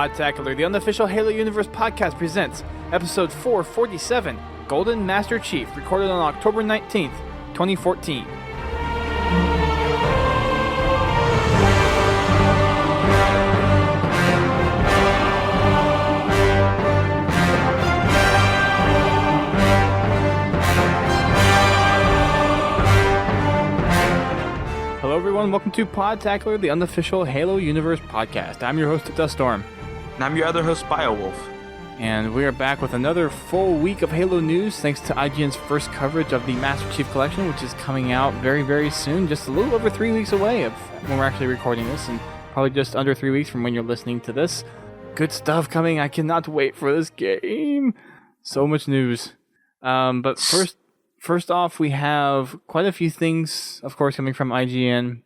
Podtacular, the unofficial Halo Universe podcast, presents episode 447, Golden Master Chief, recorded on October 19th, 2014. Hello everyone, welcome to Podtacular, the unofficial Halo Universe podcast. I'm your host, Duststorm. And I'm your other host, Biowolf. And we are back with another full week of Halo news, thanks to IGN's first coverage of the Master Chief Collection, which is coming out very, very soon, just a little over 3 weeks away of when we're actually recording this, and probably just under 3 weeks from when you're listening to this. Good stuff coming. I cannot wait for this game. So much news. But first off, we have quite a few things, of course, coming from IGN.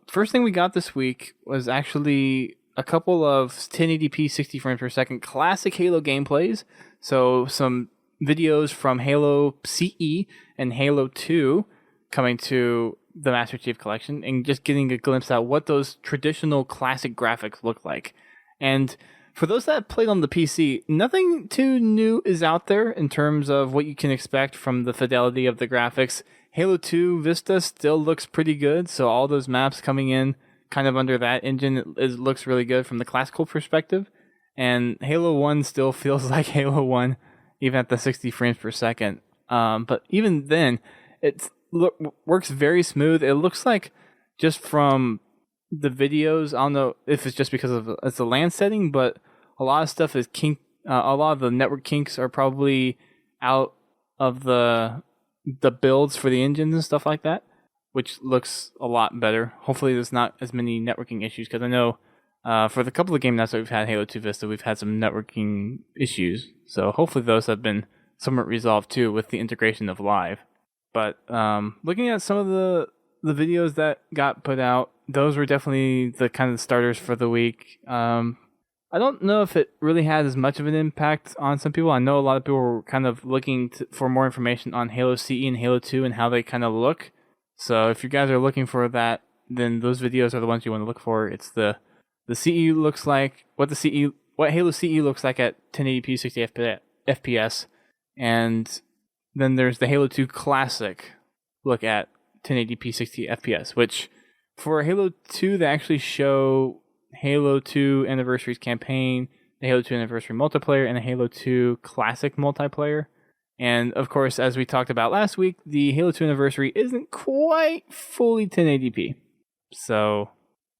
First thing we got this week was actually a couple of 1080p 60 frames per second classic Halo gameplays. So some videos from Halo CE and Halo 2 coming to the Master Chief Collection and just getting a glimpse at what those traditional classic graphics look like. And for those that played on the PC, nothing too new is out there in terms of what you can expect from the fidelity of the graphics. Halo 2 Vista still looks pretty good, so all those maps coming in kind of under that engine, it looks really good from the classical perspective. And Halo 1 still feels like Halo 1, even at the 60 frames per second. But even then, it works very smooth. It looks like just from the videos, I don't know if it's just because of it's a LAN setting, but a lot of stuff is kink. A lot of the network kinks are probably out of the builds for the engines and stuff like that, which looks a lot better. Hopefully there's not as many networking issues, because I know for the couple of game nights that we've had Halo 2 Vista, we've had some networking issues. So hopefully those have been somewhat resolved too with the integration of live. But looking at some of the videos that got put out, those were definitely the kind of starters for the week. I don't know if it really had as much of an impact on some people. I know a lot of people were kind of looking for more information on Halo CE and Halo 2 and how they kind of look. So if you guys are looking for that, then those videos are the ones you want to look for. It's the CE looks like, what Halo CE looks like at 1080p 60 FPS. And then there's the Halo 2 Classic look at 1080p 60 FPS, which for Halo 2, they actually show Halo 2 Anniversary's campaign, the Halo 2 Anniversary multiplayer, and the Halo 2 Classic multiplayer. And of course, as we talked about last week, the Halo 2 Anniversary isn't quite fully 1080p. So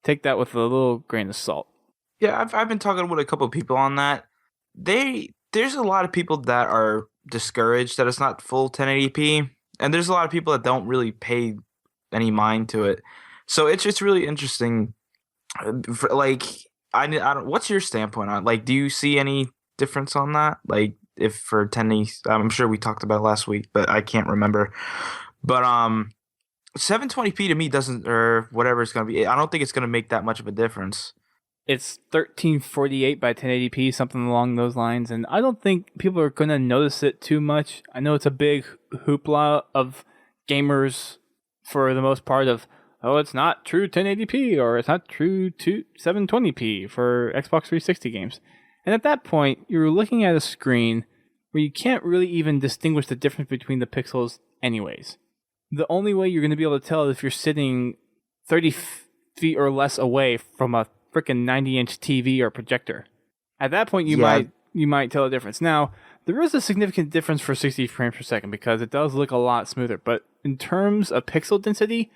take that with a little grain of salt. Yeah, I've been talking with a couple of people on that. There's a lot of people that are discouraged that it's not full 1080p, and there's a lot of people that don't really pay any mind to it. So it's really interesting. Like, I don't. What's your standpoint on it? Like, do you see any difference on that? Like, if for 1080, I'm sure we talked about it last week, but I can't remember. But 720p to me doesn't, or whatever it's gonna be. I don't think it's gonna make that much of a difference. It's 1348 by 1080p, something along those lines, and I don't think people are gonna notice it too much. I know it's a big hoopla of gamers for the most part of, oh, it's not true 1080p, or it's not true 720p for Xbox 360 games. And at that point, you're looking at a screen where you can't really even distinguish the difference between the pixels anyways. The only way you're going to be able to tell is if you're sitting 30 feet or less away from a freaking 90-inch TV or projector. At that point, you might tell a difference. Now, there is a significant difference for 60 frames per second because it does look a lot smoother. But in terms of pixel density,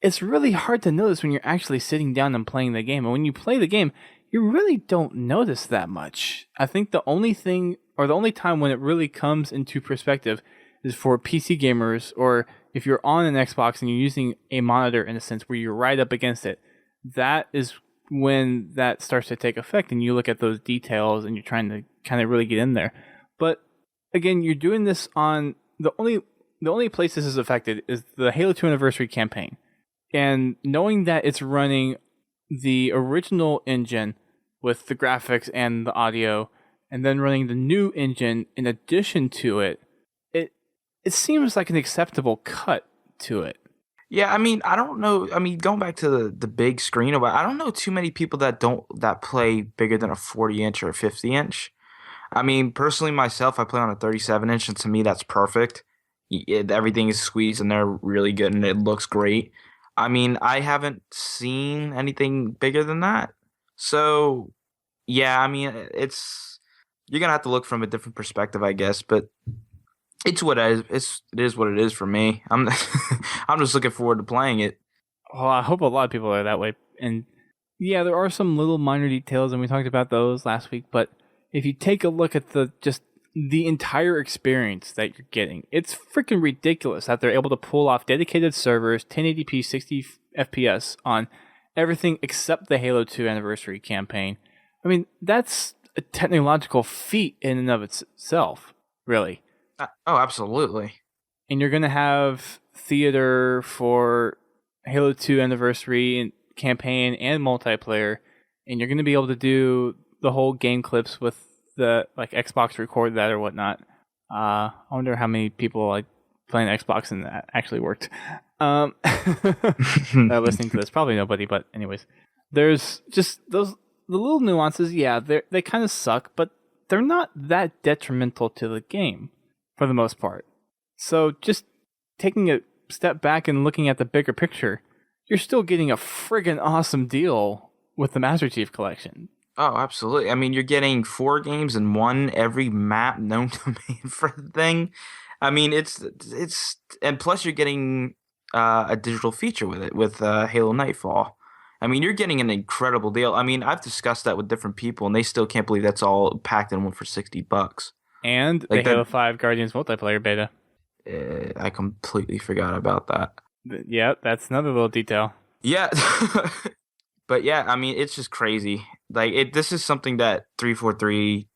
it's really hard to notice when you're actually sitting down and playing the game. And when you play the game, you really don't notice that much. I think the only thing, or the only time when it really comes into perspective is for PC gamers, or if you're on an Xbox and you're using a monitor in a sense where you're right up against it. That is when that starts to take effect and you look at those details and you're trying to kind of really get in there. But again, you're doing this on the only place this is affected is the Halo 2 Anniversary campaign. And knowing that it's running the original engine with the graphics and the audio, and then running the new engine in addition to it, it seems like an acceptable cut to it. Yeah, I mean, I don't know. I mean, going back to the big screen, but I don't know too many people that play bigger than a 40-inch or a 50-inch. I mean, personally, myself, I play on a 37-inch, and to me, that's perfect. Everything is squeezed, and they're really good, and it looks great. I mean, I haven't seen anything bigger than that. So, yeah, I mean, it's you're gonna have to look from a different perspective, I guess. But it's what it is. It is what it is for me. I'm I'm just looking forward to playing it. Well, I hope a lot of people are that way. And yeah, there are some little minor details, and we talked about those last week. But if you take a look at the entire experience that you're getting, it's freaking ridiculous that they're able to pull off dedicated servers, 1080p, 60 FPS on everything except the Halo 2 Anniversary campaign. I mean, that's a technological feat in and of itself, really. Oh, absolutely. And you're going to have theater for Halo 2 Anniversary and campaign and multiplayer, and you're going to be able to do the whole game clips with the like Xbox record that or whatnot. I wonder how many people like playing Xbox and that actually worked. Listening to this, probably nobody. But anyways, there's just the little nuances. Yeah, they kind of suck, but they're not that detrimental to the game for the most part. So just taking a step back and looking at the bigger picture, you're still getting a friggin' awesome deal with the Master Chief Collection. Oh, absolutely. I mean, you're getting 4 games in one, every map known to man for the thing. I mean, and plus you're getting a digital feature with it with Halo Nightfall. I mean, you're getting an incredible deal. I mean, I've discussed that with different people, and they still can't believe that's all packed in one for $60. And Like the Halo that, 5 Guardians multiplayer beta. I completely forgot about that. Yeah, that's another little detail. Yeah, but yeah, I mean, it's just crazy. Like this is something that 343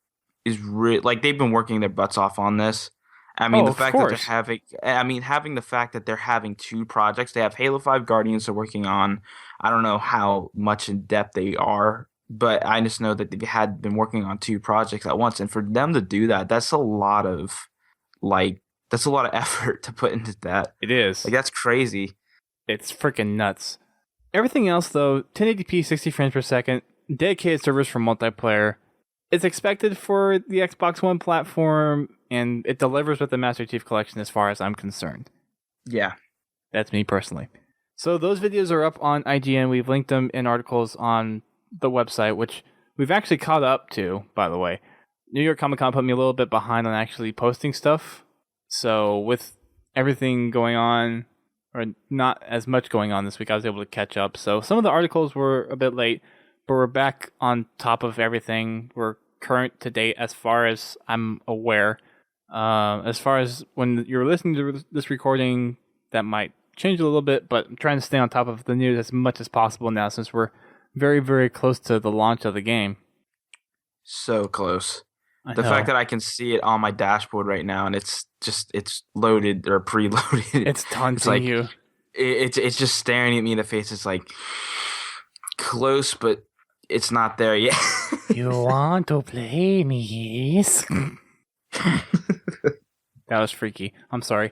is like they've been working their butts off on this. I mean, the Of fact that course. having the fact that they're having 2 projects. They have Halo 5 Guardians they're working on. I don't know how much in depth they are, but I just know that they had been working on 2 projects at once, and for them to do that, that's a lot of effort to put into that. It is. Like that's crazy. It's freaking nuts. Everything else, though, 1080p, 60 frames per second, dedicated servers for multiplayer. It's expected for the Xbox One platform, and it delivers with the Master Chief Collection as far as I'm concerned. Yeah. That's me personally. So those videos are up on IGN. We've linked them in articles on the website, which we've actually caught up to, by the way. New York Comic Con put me a little bit behind on actually posting stuff. So with everything going on, or not as much going on this week, I was able to catch up. So some of the articles were a bit late, but we're back on top of everything. We're current to date as far as I'm aware. As far as when you're listening to this recording, that might change a little bit, but I'm trying to stay on top of the news as much as possible now since we're very, very close to the launch of the game. So close. I The know. fact that I can see it on my dashboard right now, and it's loaded or preloaded. It's taunting like you. it's just staring at me in the face. It's like close, but it's not there yet. You want to play me? That was freaky. I'm sorry.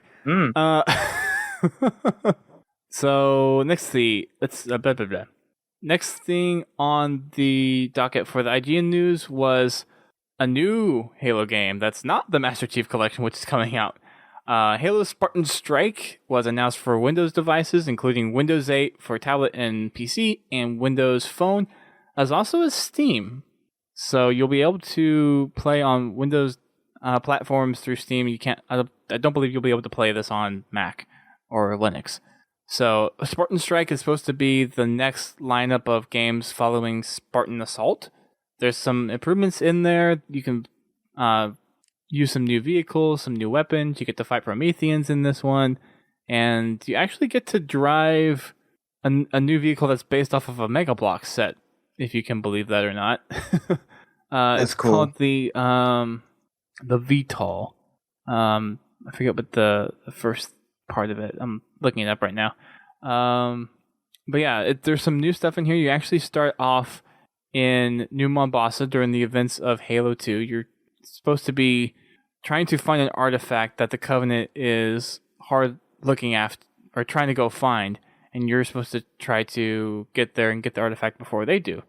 So next thing, Next thing on the docket for the IGN news was a new Halo game that's not the Master Chief Collection, which is coming out. Halo Spartan Strike was announced for Windows devices, including Windows 8 for tablet and PC, and Windows Phone, as also as Steam. So you'll be able to play on Windows platforms through Steam. You can't. I don't believe you'll be able to play this on Mac or Linux. So Spartan Strike is supposed to be the next lineup of games following Spartan Assault. There's some improvements in there. You can use some new vehicles, some new weapons. You get to fight Prometheans in this one. And you actually get to drive a new vehicle that's based off of a Mega Block set, if you can believe that or not. It's cool. called the VTOL. I forget what the first part of it. I'm looking it up right now. But yeah, there's some new stuff in here. You actually start off in New Mombasa during the events of Halo 2. You're supposed to be trying to find an artifact that the Covenant is hard looking are trying to go find, and you're supposed to try to get there and get the artifact before they do.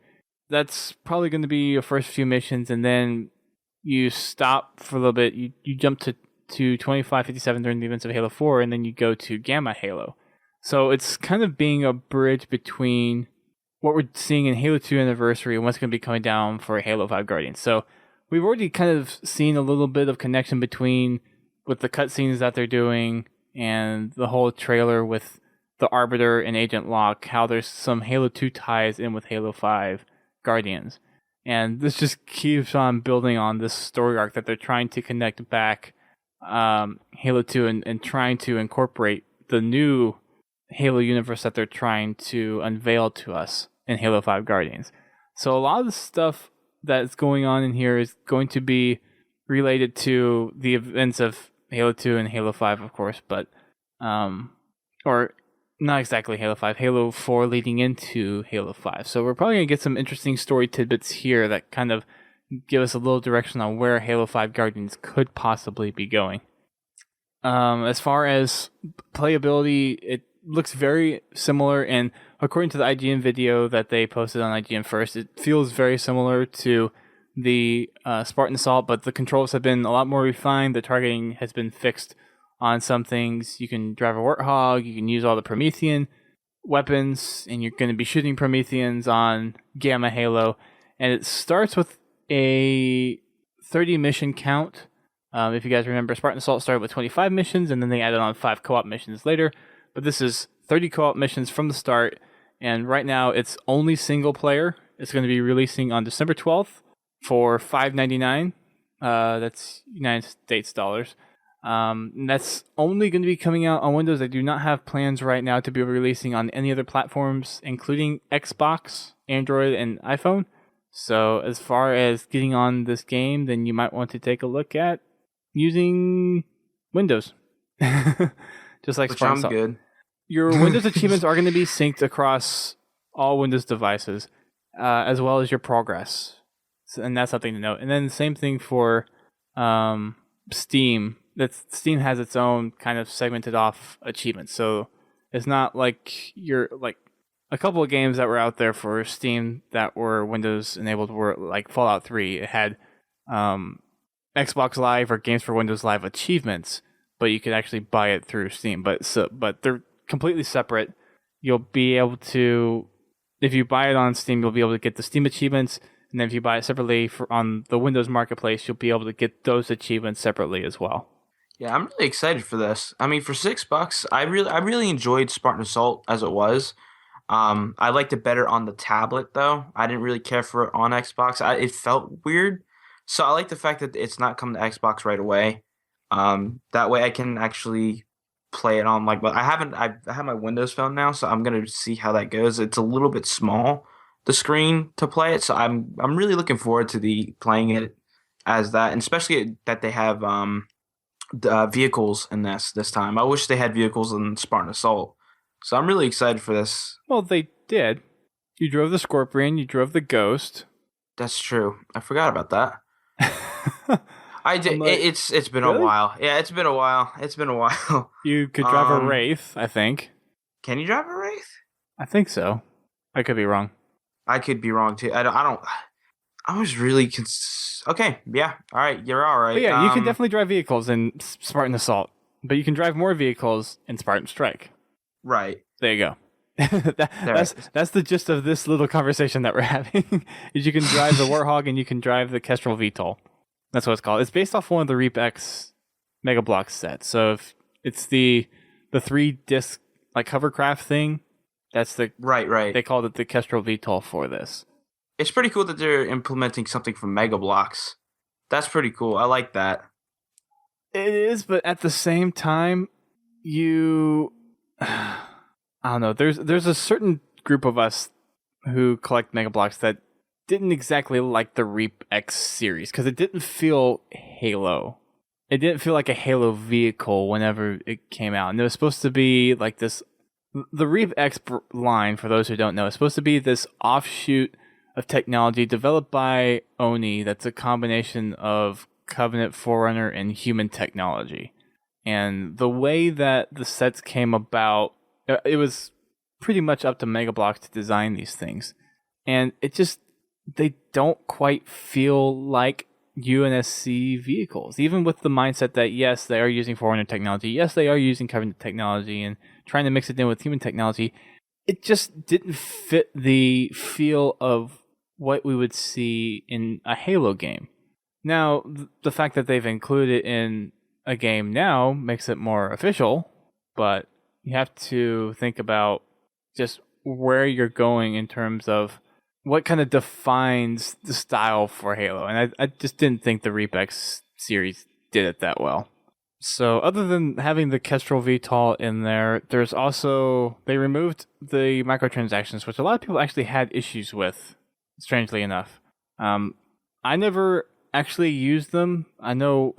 That's probably going to be your first few missions, and then you stop for a little bit. You jump to 2557 during the events of Halo 4, and then you go to Gamma Halo. So it's kind of being a bridge between what we're seeing in Halo 2 Anniversary and what's going to be coming down for Halo 5 Guardians. So we've already kind of seen a little bit of connection between with the cutscenes that they're doing and the whole trailer with the Arbiter and Agent Locke, how there's some Halo 2 ties in with Halo 5 Guardians. And this just keeps on building on this story arc that they're trying to connect back Halo 2 and trying to incorporate the new Halo universe that they're trying to unveil to us in Halo 5 Guardians. So a lot of the stuff that's going on in here is going to be related to the events of Halo 2 and Halo 5, of course, but or not exactly Halo 5, Halo 4 leading into Halo 5. So we're probably going to get some interesting story tidbits here that kind of give us a little direction on where Halo 5 Guardians could possibly be going. As far as playability, it looks very similar, and according to the IGN video that they posted on IGN first, it feels very similar to the Spartan Assault, but the controls have been a lot more refined. The targeting has been fixed on some things. You can drive a Warthog, you can use all the Promethean weapons, and you're going to be shooting Prometheans on Gamma Halo, and it starts with a 30 mission count. If you guys remember, Spartan Assault started with 25 missions, and then they added on 5 co-op missions later. But this is 30 co-op missions from the start, and right now it's only single player. It's going to be releasing on December 12th for $5.99. That's United States dollars. That's only going to be coming out on Windows. I do not have plans right now to be releasing on any other platforms, including Xbox, Android, and iPhone. So as far as getting on this game, then you might want to take a look at using Windows. Just like Spartan Assault. Good. Your Windows achievements are going to be synced across all Windows devices, as well as your progress. And that's something to note. And then the same thing for Steam. Steam has its own kind of segmented off achievements. So it's not like a couple of games that were out there for Steam that were Windows enabled were like Fallout 3. It had Xbox Live or Games for Windows Live achievements, but you could actually buy it through Steam. But they're completely separate. You'll be able to, if you buy it on Steam, you'll be able to get the Steam achievements, and then if you buy it separately on the Windows Marketplace, you'll be able to get those achievements separately as well. Yeah, I'm really excited for this. I mean, for $6, I really enjoyed Spartan Assault as it was. I liked it better on the tablet though. I didn't really care for it on Xbox. It felt weird. So I like the fact that it's not coming to Xbox right away. That way I can actually play it on I have my Windows phone now, so I'm gonna see how that goes. It's a little bit small, the screen to play it, so I'm really looking forward to playing it as that, and especially that they have vehicles in this time. I wish they had vehicles in Spartan Assault. So I'm really excited for this. Well, they did. You drove the Scorpion, you drove the Ghost. That's true. I forgot about that. I did. It's been really? A while. Yeah, it's been a while. You could drive a Wraith, I think. Can you drive a Wraith? I think so. I could be wrong. I could be wrong too. I was really okay. Yeah. All right. You're all right. But yeah, you can definitely drive vehicles in Spartan Assault, but you can drive more vehicles in Spartan Strike. Right. There you go. That's the gist of this little conversation that we're having. Is you can drive the Warthog and you can drive the Kestrel VTOL. That's what it's called. It's based off one of the Reap X Mega Bloks sets. So if it's the 3-disc hovercraft thing, that's the right. They called it the Kestrel VTOL for this. It's pretty cool that they're implementing something from Mega Bloks. That's pretty cool. I like that. It is, but at the same time, I don't know. There's a certain group of us who collect Mega Bloks that didn't exactly like the Reap X series because it didn't feel Halo. It didn't feel like a Halo vehicle whenever it came out, and it was supposed to be like this. The Reap X line, for those who don't know, is supposed to be this offshoot of technology developed by Oni. That's a combination of Covenant, Forerunner, and human technology. And the way that the sets came about, it was pretty much up to Mega Bloks to design these things. And they don't quite feel like UNSC vehicles, even with the mindset that, yes, they are using Forerunner technology. Yes, they are using Covenant technology and trying to mix it in with human technology. It just didn't fit the feel of what we would see in a Halo game. Now, the fact that they've included it in a game now makes it more official, but you have to think about just where you're going in terms of what kind of defines the style for Halo. And I just didn't think the Reapex series did it that well. So other than having the Kestrel VTOL in there, there's also, they removed the microtransactions, which a lot of people actually had issues with, strangely enough. I never actually used them. I know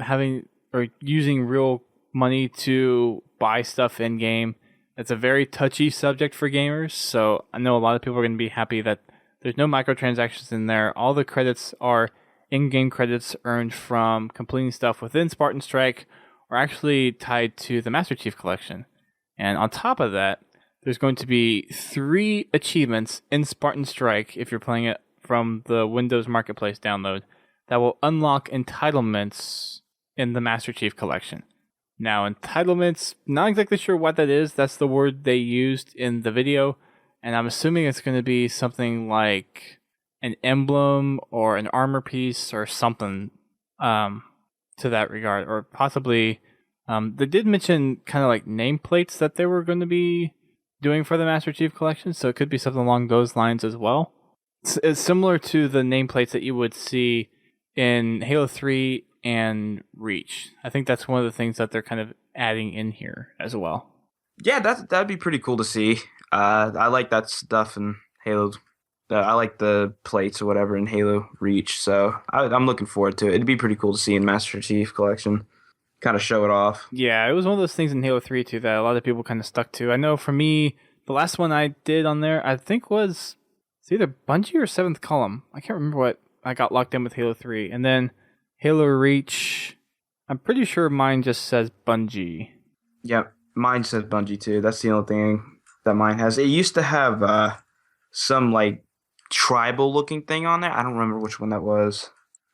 using real money to buy stuff in game, it's a very touchy subject for gamers. So I know a lot of people are going to be happy that there's no microtransactions in there. All the credits are in-game credits earned from completing stuff within Spartan Strike, or actually tied to the Master Chief Collection. And on top of that, there's going to be 3 achievements in Spartan Strike, if you're playing it from the Windows Marketplace download, that will unlock entitlements in the Master Chief Collection. Now, entitlements, not exactly sure what that is. That's the word they used in the video. And I'm assuming it's going to be something like an emblem or an armor piece or something to that regard. Or possibly, they did mention kind of like nameplates that they were going to be doing for the Master Chief Collection. So it could be something along those lines as well. It's similar to the nameplates that you would see in Halo 3 and Reach. I think that's one of the things that they're kind of adding in here as well. Yeah, that'd be pretty cool to see. I like that stuff in Halo. I like the plates or whatever in Halo Reach, so I'm looking forward to it. It'd be pretty cool to see in Master Chief Collection. Kind of show it off. Yeah, it was one of those things in Halo 3 too that a lot of people kind of stuck to. I know for me, the last one I did on there, I think it's either Bungie or Seventh Column. I can't remember what I got locked in with Halo 3. And then Halo Reach, I'm pretty sure mine just says Bungie. Yep, mine says Bungie too. That's the only thing that mine has. It used to have some like tribal looking thing on there. I don't remember which one that was.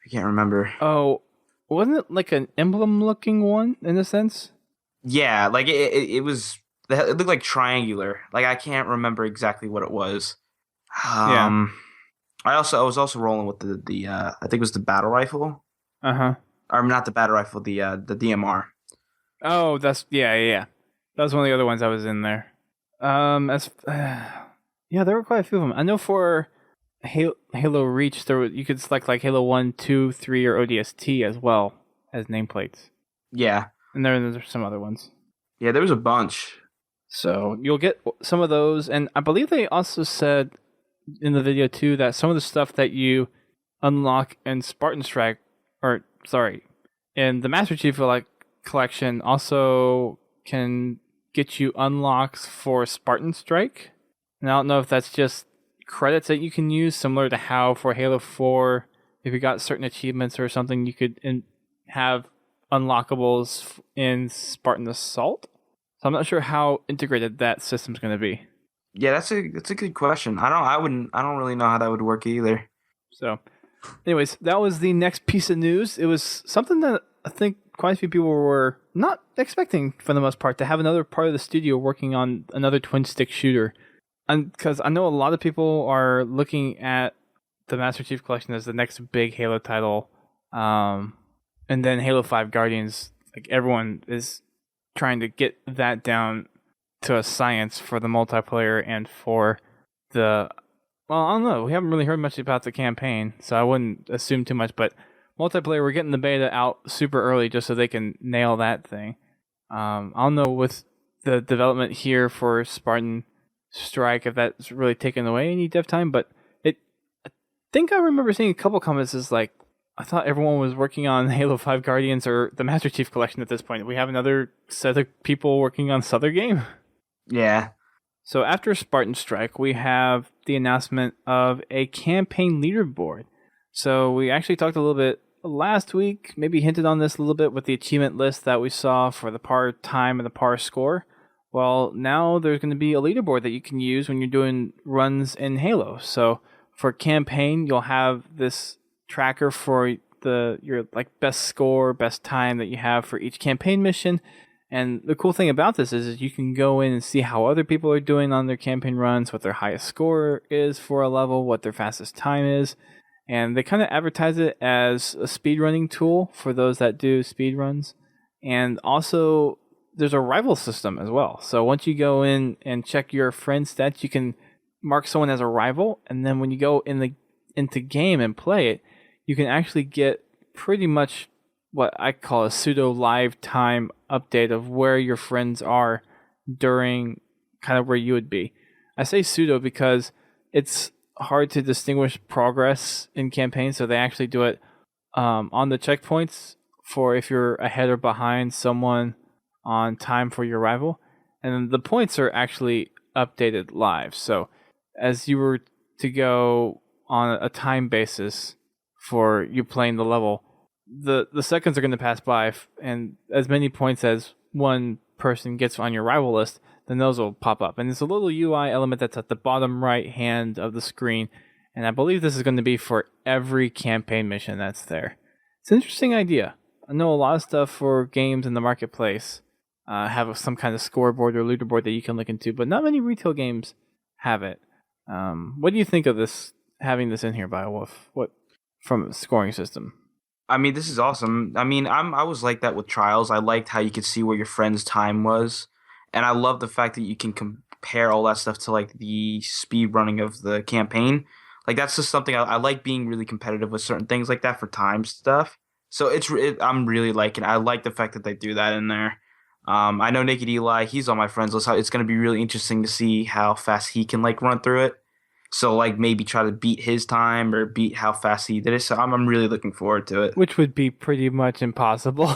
I can't remember. Oh, wasn't it like an emblem looking one in a sense? Yeah, like it was. It looked like triangular. Like I can't remember exactly what it was. Yeah. I was also rolling with the I think it was the battle rifle. Or not the battle rifle, the DMR. Oh, that's yeah. That was one of the other ones I was in there. Yeah, there were quite a few of them. I know for Halo Reach, you could select like Halo 1, 2, 3, or ODST as well as nameplates. Yeah. And there's some other ones. Yeah, there was a bunch. So you'll get some of those. And I believe they also said in the video too that some of the stuff that you unlock in Spartan Strike, in the Master Chief Collection also can get you unlocks for Spartan Strike. And I don't know if that's just credits that you can use, similar to how for Halo 4, if you got certain achievements or something, you could have unlockables in Spartan Assault. So I'm not sure how integrated that system's going to be. Yeah, that's a good question. I don't really know how that would work either. So, anyways, that was the next piece of news. It was something that I think quite a few people were not expecting for the most part, to have another part of the studio working on another twin stick shooter. And because I know a lot of people are looking at the Master Chief Collection as the next big Halo title, and then Halo 5 Guardians, like everyone is trying to get that down to a science for the multiplayer and for the, well, I don't know, we haven't really heard much about the campaign, so I wouldn't assume too much, but multiplayer, we're getting the beta out super early just so they can nail that thing. I don't know with the development here for Spartan Strike if that's really taken away any dev time, but I think I remember seeing a couple comments is like, I thought everyone was working on Halo 5 Guardians or the Master Chief Collection at this point. We have another set of people working on this other game. Yeah. So after Spartan Strike, we have the announcement of a campaign leaderboard. So we actually talked a little bit last week maybe hinted on this a little bit with the achievement list that we saw for the par time and the par score. Well, now there's going to be a leaderboard that you can use when you're doing runs in Halo. So for campaign, you'll have this tracker for your like best score, best time that you have for each campaign mission. And the cool thing about this is you can go in and see how other people are doing on their campaign runs, what their highest score is for a level, what their fastest time is. And they kind of advertise it as a speedrunning tool for those that do speed runs. And also, there's a rival system as well. So once you go in and check your friend stats, you can mark someone as a rival. And then when you go into game and play it, you can actually get pretty much what I call a pseudo live time update of where your friends are during kind of where you would be. I say pseudo because it's hard to distinguish progress in campaigns, so they actually do it on the checkpoints for if you're ahead or behind someone on time for your rival, and then the points are actually updated live. So as you were to go on a time basis for you playing the level, the seconds are going to pass by, and as many points as one person gets on your rival list, then those will pop up. And there's a little UI element that's at the bottom right hand of the screen, and I believe this is going to be for every campaign mission that's there. It's an interesting idea. I know a lot of stuff for games in the marketplace have some kind of scoreboard or leaderboard that you can look into, but not many retail games have it. What do you think of this, having this in here, Biowolf? What from a scoring system? I mean, this is awesome. I mean, I was like that with Trials. I liked how you could see where your friend's time was, and I love the fact that you can compare all that stuff to like the speed running of the campaign. Like that's just something I like, being really competitive with certain things like that for time stuff. So I'm really liking. I like the fact that they do that in there. I know Naked Eli, he's on my friends list. It's going to be really interesting to see how fast he can like run through it. So like maybe try to beat his time or beat how fast he did it. So I'm really looking forward to it. Which would be pretty much impossible.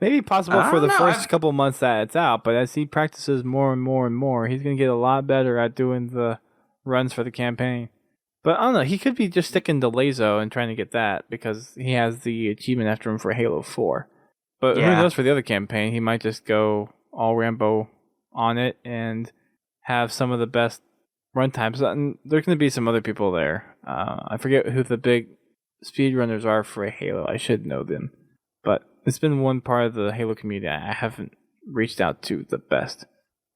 Maybe possible for the first couple months that it's out, but as he practices more and more and more, he's going to get a lot better at doing the runs for the campaign. But I don't know, he could be just sticking to Lazo and trying to get that because he has the achievement after him for Halo 4. But who knows for the other campaign, he might just go all Rambo on it and have some of the best run times. And there's going to be some other people there. I forget who the big speedrunners are for Halo. I should know them. But it's been one part of the Halo community I haven't reached out to the best.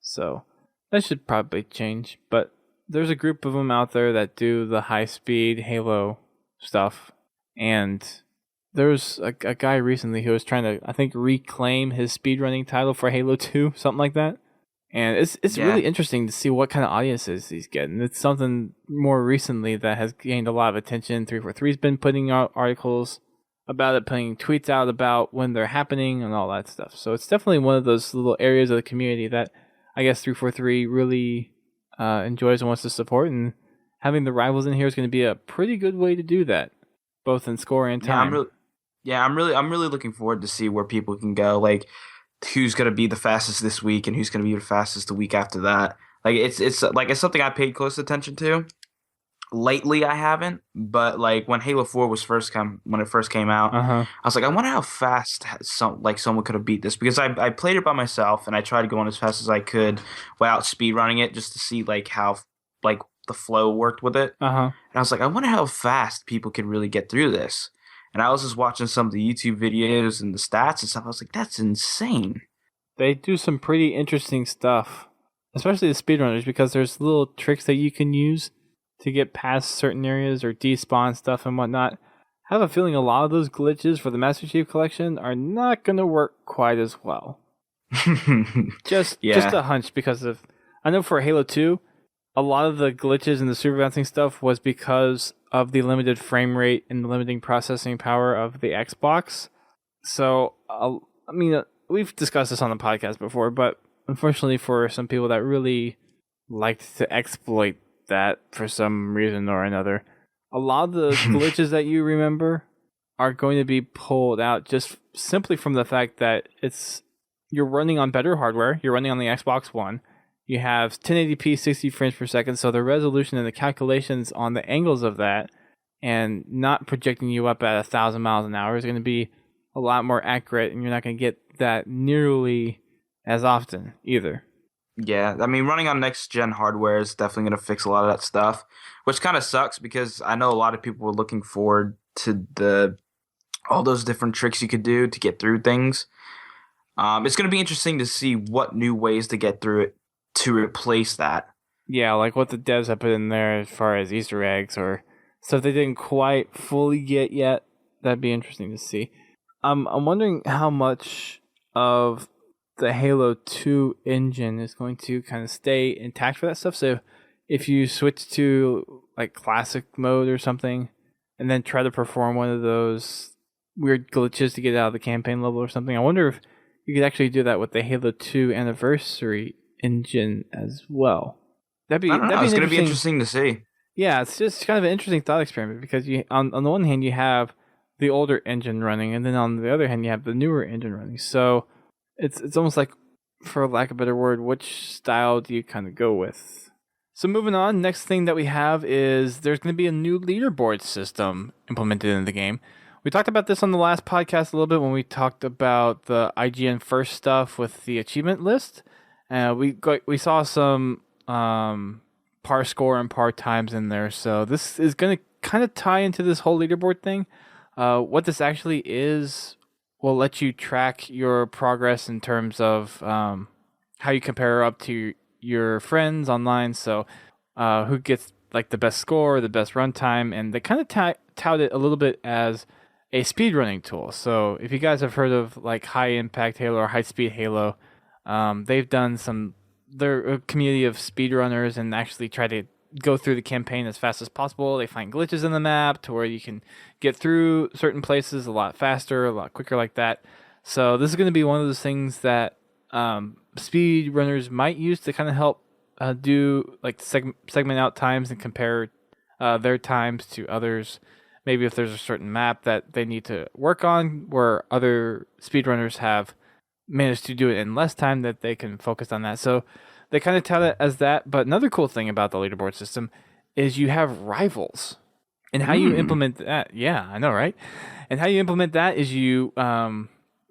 So that should probably change. But there's a group of them out there that do the high-speed Halo stuff. And there's a guy recently who was trying to, I think, reclaim his speedrunning title for Halo 2, something like that. And it's really interesting to see what kind of audiences he's getting. It's something more recently that has gained a lot of attention. 343's been putting out articles about it, putting tweets out about when they're happening and all that stuff. So it's definitely one of those little areas of the community that I guess 343 really enjoys and wants to support. And having the rivals in here is going to be a pretty good way to do that, both in score and time. I'm really looking forward to see where people can go. Like, who's going to be the fastest this week and who's going to be the fastest the week after that. Like it's something I paid close attention to. Lately I haven't, but like when Halo 4 when it first came out, I was like, I wonder how fast someone could have beat this, because I played it by myself and I tried going as fast as I could without speedrunning it just to see like how like the flow worked with it. And I was like, I wonder how fast people could really get through this. And I was just watching some of the YouTube videos and the stats and stuff. I was like, that's insane. They do some pretty interesting stuff, especially the speedrunners, because there's little tricks that you can use to get past certain areas or despawn stuff and whatnot. I have a feeling a lot of those glitches for the Master Chief Collection are not going to work quite as well. Just a hunch, because I know for Halo 2, a lot of the glitches and the super bouncing stuff was because of the limited frame rate and the limiting processing power of the Xbox. So, I mean, we've discussed this on the podcast before, but unfortunately for some people that really liked to exploit that for some reason or another, a lot of the glitches that you remember are going to be pulled out just simply from the fact that you're running on better hardware. You're running on the Xbox One. You have 1080p 60 frames per second, so the resolution and the calculations on the angles of that and not projecting you up at 1,000 miles an hour is going to be a lot more accurate, and you're not going to get that nearly as often either. Yeah, I mean, running on next-gen hardware is definitely going to fix a lot of that stuff, which kind of sucks because I know a lot of people were looking forward to all those different tricks you could do to get through things. It's going to be interesting to see what new ways to get through it to replace that. Yeah, like what the devs have put in there as far as Easter eggs or stuff they didn't quite fully get yet. That'd be interesting to see. I'm wondering how much of the Halo 2 engine is going to kind of stay intact for that stuff. So if you switch to like classic mode or something and then try to perform one of those weird glitches to get out of the campaign level or something, I wonder if you could actually do that with the Halo 2 anniversary engine as well. I don't know. It's going to be interesting to see. Yeah, it's just kind of an interesting thought experiment because you on the one hand you have the older engine running, and then on the other hand you have the newer engine running. So it's almost like, for lack of a better word, which style do you kind of go with? So moving on, next thing that we have is there's going to be a new leaderboard system implemented in the game. We talked about this on the last podcast a little bit when we talked about the IGN first stuff with the achievement list. We saw some par score and par times in there, so this is going to kind of tie into this whole leaderboard thing. What this actually is will let you track your progress in terms of how you compare up to your friends online. So who gets like the best score, the best runtime, and they kind of tout it a little bit as a speedrunning tool. So if you guys have heard of like High Impact Halo or High Speed Halo, they've done they're a community of speedrunners and actually try to go through the campaign as fast as possible. They find glitches in the map to where you can get through certain places a lot faster, a lot quicker like that. So this is going to be one of those things that speedrunners might use to kind of help do like segment out times and compare their times to others. Maybe if there's a certain map that they need to work on where other speedrunners have managed to do it in less time, that they can focus on that. So they kind of tout it as that. But another cool thing about the leaderboard system is you have rivals. And how you implement that, yeah, I know, right? And how you implement that is you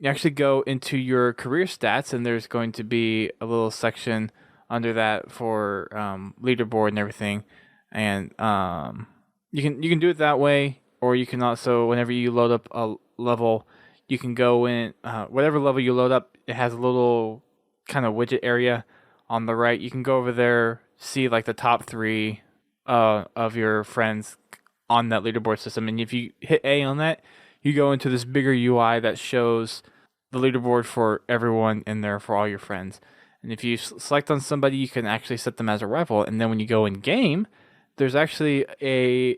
actually go into your career stats, and there's going to be a little section under that for leaderboard and everything. And you can do it that way, or you can also, whenever you load up a level, you can go in, whatever level you load up, it has a little kind of widget area on the right. You can go over there, see like the top 3 of your friends on that leaderboard system. And if you hit A on that, you go into this bigger UI that shows the leaderboard for everyone in there, for all your friends. And if you select on somebody, you can actually set them as a rival. And then when you go in game, there's actually a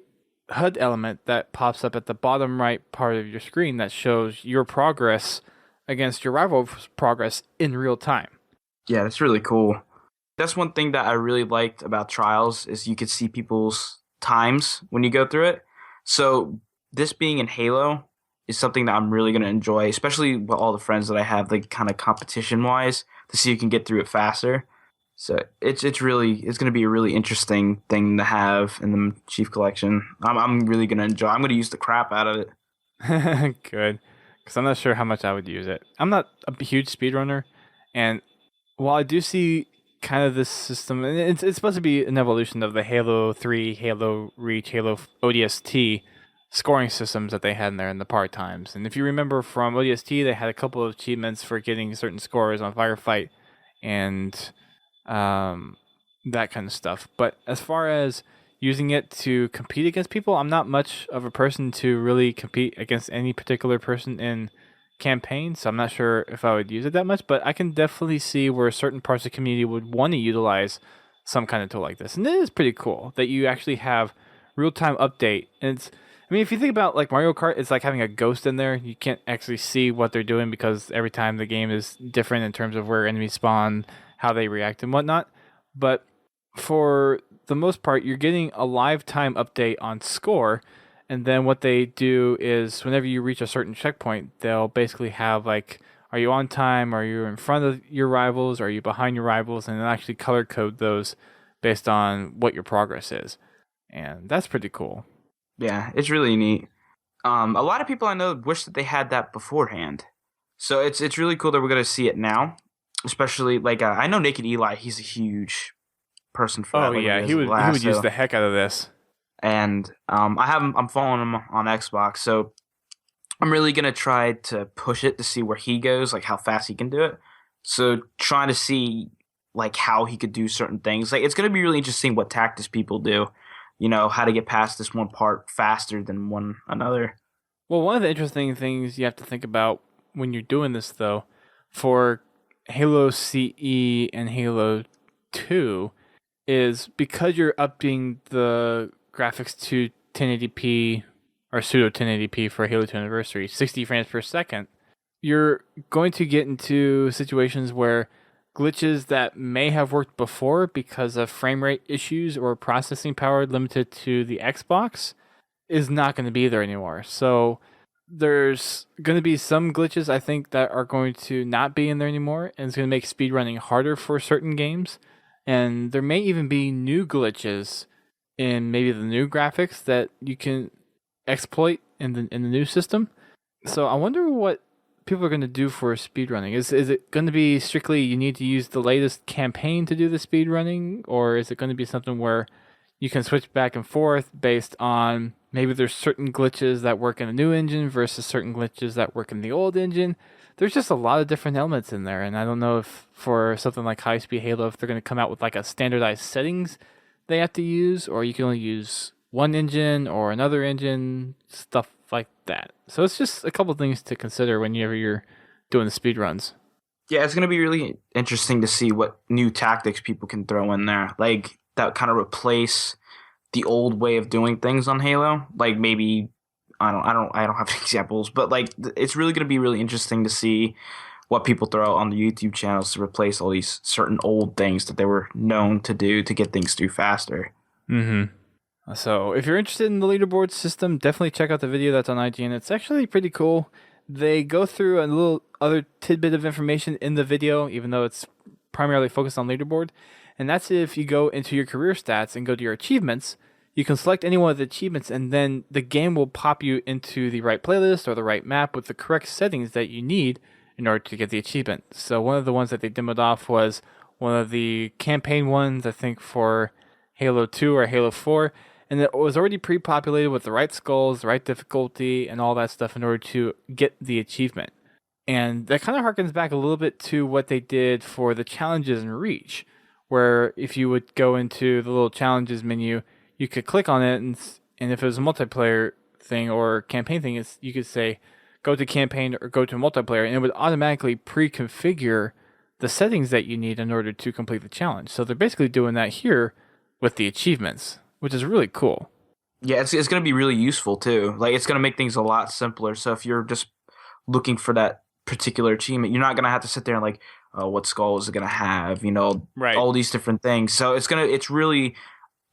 HUD element that pops up at the bottom right part of your screen that shows your progress against your rival's progress in real time. Yeah, that's really cool. That's one thing that I really liked about Trials is you could see people's times when you go through it. So this being in Halo is something that I'm really going to enjoy, especially with all the friends that I have, like kind of competition-wise, to see who can get through it faster. So it's going to be a really interesting thing to have in the Chief Collection. I'm really going to enjoy. I'm going to use the crap out of it. Good, because I'm not sure how much I would use it. I'm not a huge speedrunner, and while I do see kind of this system, and it's supposed to be an evolution of the Halo 3, Halo Reach, Halo ODST scoring systems that they had in there in the part times. And if you remember from ODST, they had a couple of achievements for getting certain scores on Firefight and that kind of stuff. But as far as using it to compete against people, I'm not much of a person to really compete against any particular person in campaign, so I'm not sure if I would use it that much, but I can definitely see where certain parts of the community would want to utilize some kind of tool like this. And it is pretty cool that you actually have real-time update. And it's, I mean, if you think about like Mario Kart, it's like having a ghost in there. You can't actually see what they're doing because every time the game is different in terms of where enemies spawn, how they react and whatnot. But for the most part, you're getting a live time update on score. And then what they do is whenever you reach a certain checkpoint, they'll basically have like, are you on time? Are you in front of your rivals? Are you behind your rivals? And they'll actually color code those based on what your progress is. And that's pretty cool. Yeah, it's really neat. A lot of people I know wish that they had that beforehand. So it's really cool that we're gonna see it now. Especially like I know Naked Eli, he's a huge person for Oh that. Like when he yeah, does he would use lasso, the heck out of this. and I'm following him on Xbox, so I'm really gonna try to push it to see where he goes, like how fast he can do it. So trying to see like how he could do certain things. Like it's gonna be really interesting what tactics people do. You know how to get past this one part faster than one another. Well, one of the interesting things you have to think about when you're doing this, though, for Halo CE and Halo 2, is because you're upping the graphics to 1080p or pseudo 1080p for Halo 2 Anniversary, 60 frames per second, you're going to get into situations where glitches that may have worked before because of frame rate issues or processing power limited to the Xbox is not going to be there anymore. So there's going to be some glitches I think that are going to not be in there anymore, and it's going to make speedrunning harder for certain games. And there may even be new glitches in maybe the new graphics that you can exploit in the new system. So I wonder what people are going to do for speedrunning. Is it going to be strictly you need to use the latest campaign to do the speedrunning, or is it going to be something where you can switch back and forth based on maybe there's certain glitches that work in the new engine versus certain glitches that work in the old engine? There's just a lot of different elements in there, and I don't know if for something like High Speed Halo, if they're going to come out with like a standardized settings they have to use, or you can only use one engine or another engine, stuff like that. So it's just a couple things to consider whenever you're doing the speed runs. Yeah, it's gonna be really interesting to see what new tactics people can throw in there, like that kind of replace the old way of doing things on Halo. Like maybe I don't have examples, but like it's really gonna be really interesting to see what people throw out on the YouTube channels to replace all these certain old things that they were known to do to get things through faster. So if you're interested in the leaderboard system, definitely check out the video that's on IGN. It's actually pretty cool. They go through a little other tidbit of information in the video, even though it's primarily focused on leaderboard. And that's if you go into your career stats and go to your achievements, you can select any one of the achievements, and then the game will pop you into the right playlist or the right map with the correct settings that you need in order to get the achievement. So one of the ones that they demoed off was one of the campaign ones, I think for Halo 2 or Halo 4, and it was already pre-populated with the right skulls, the right difficulty, and all that stuff in order to get the achievement. And that kind of harkens back a little bit to what they did for the challenges in Reach, where if you would go into the little challenges menu, you could click on it, and if it was a multiplayer thing or campaign thing, you could say, go to campaign or go to multiplayer, and it would automatically pre-configure the settings that you need in order to complete the challenge. So they're basically doing that here with the achievements, which is really cool. Yeah, it's going to be really useful too. Like it's going to make things a lot simpler. So if you're just looking for that particular achievement, you're not going to have to sit there and like, oh, what skull is it going to have? You know, Right. all these different things. So it's really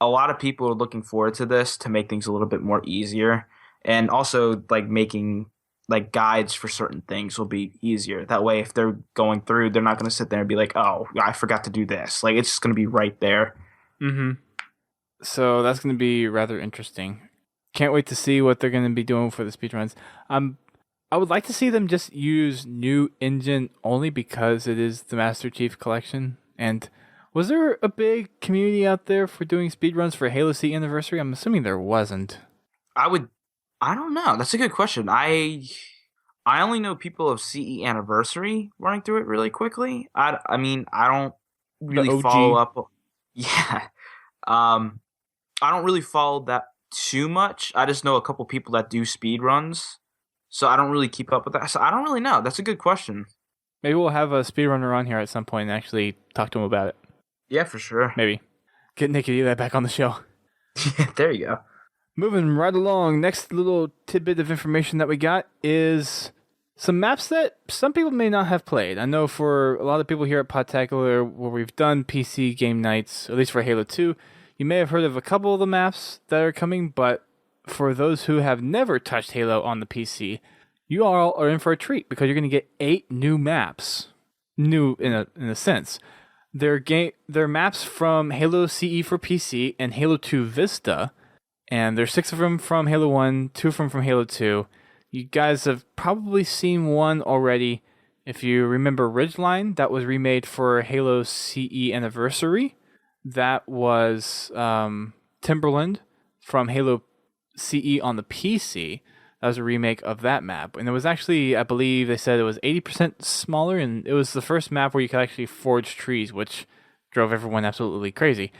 a lot of people are looking forward to this to make things a little bit more easier, and also like making like guides for certain things will be easier. That way, if they're going through, they're not going to sit there and be like, oh, I forgot to do this. Like it's just going to be right there. Mm-hmm. So that's going to be rather interesting. Can't wait to see what they're going to be doing for the speedruns. I would like to see them just use new engine only because it is the Master Chief Collection. And was there a big community out there for doing speedruns for Halo C Anniversary? I'm assuming there wasn't. I don't know. That's a good question. I only know people of CE Anniversary running through it really quickly. I mean, I don't The really follow OG. up. Yeah. Um, I don't really follow that too much. I just know a couple people that do speed runs, so I don't really keep up with that. So I don't really know. That's a good question. Maybe we'll have a speedrunner on here at some point and actually talk to him about it. Yeah, for sure. Maybe. Get Nikki Eli back on the show. There you go. Moving right along, next little tidbit of information that we got is some maps that some people may not have played. I know for a lot of people here at Podtacular, where we've done PC game nights, at least for Halo 2, you may have heard of a couple of the maps that are coming, but for those who have never touched Halo on the PC, you all are in for a treat because you're going to get 8 new maps. New in a sense. They're maps from Halo CE for PC and Halo 2 Vista, And there's 6 of them from Halo 1, 2 of them from Halo 2. You guys have probably seen one already. If you remember Ridgeline, that was remade for Halo CE Anniversary. That was Timberland from Halo CE on the PC. That was a remake of that map. And it was actually, I believe they said it was 80% smaller, and it was the first map where you could actually forge trees, which drove everyone absolutely crazy.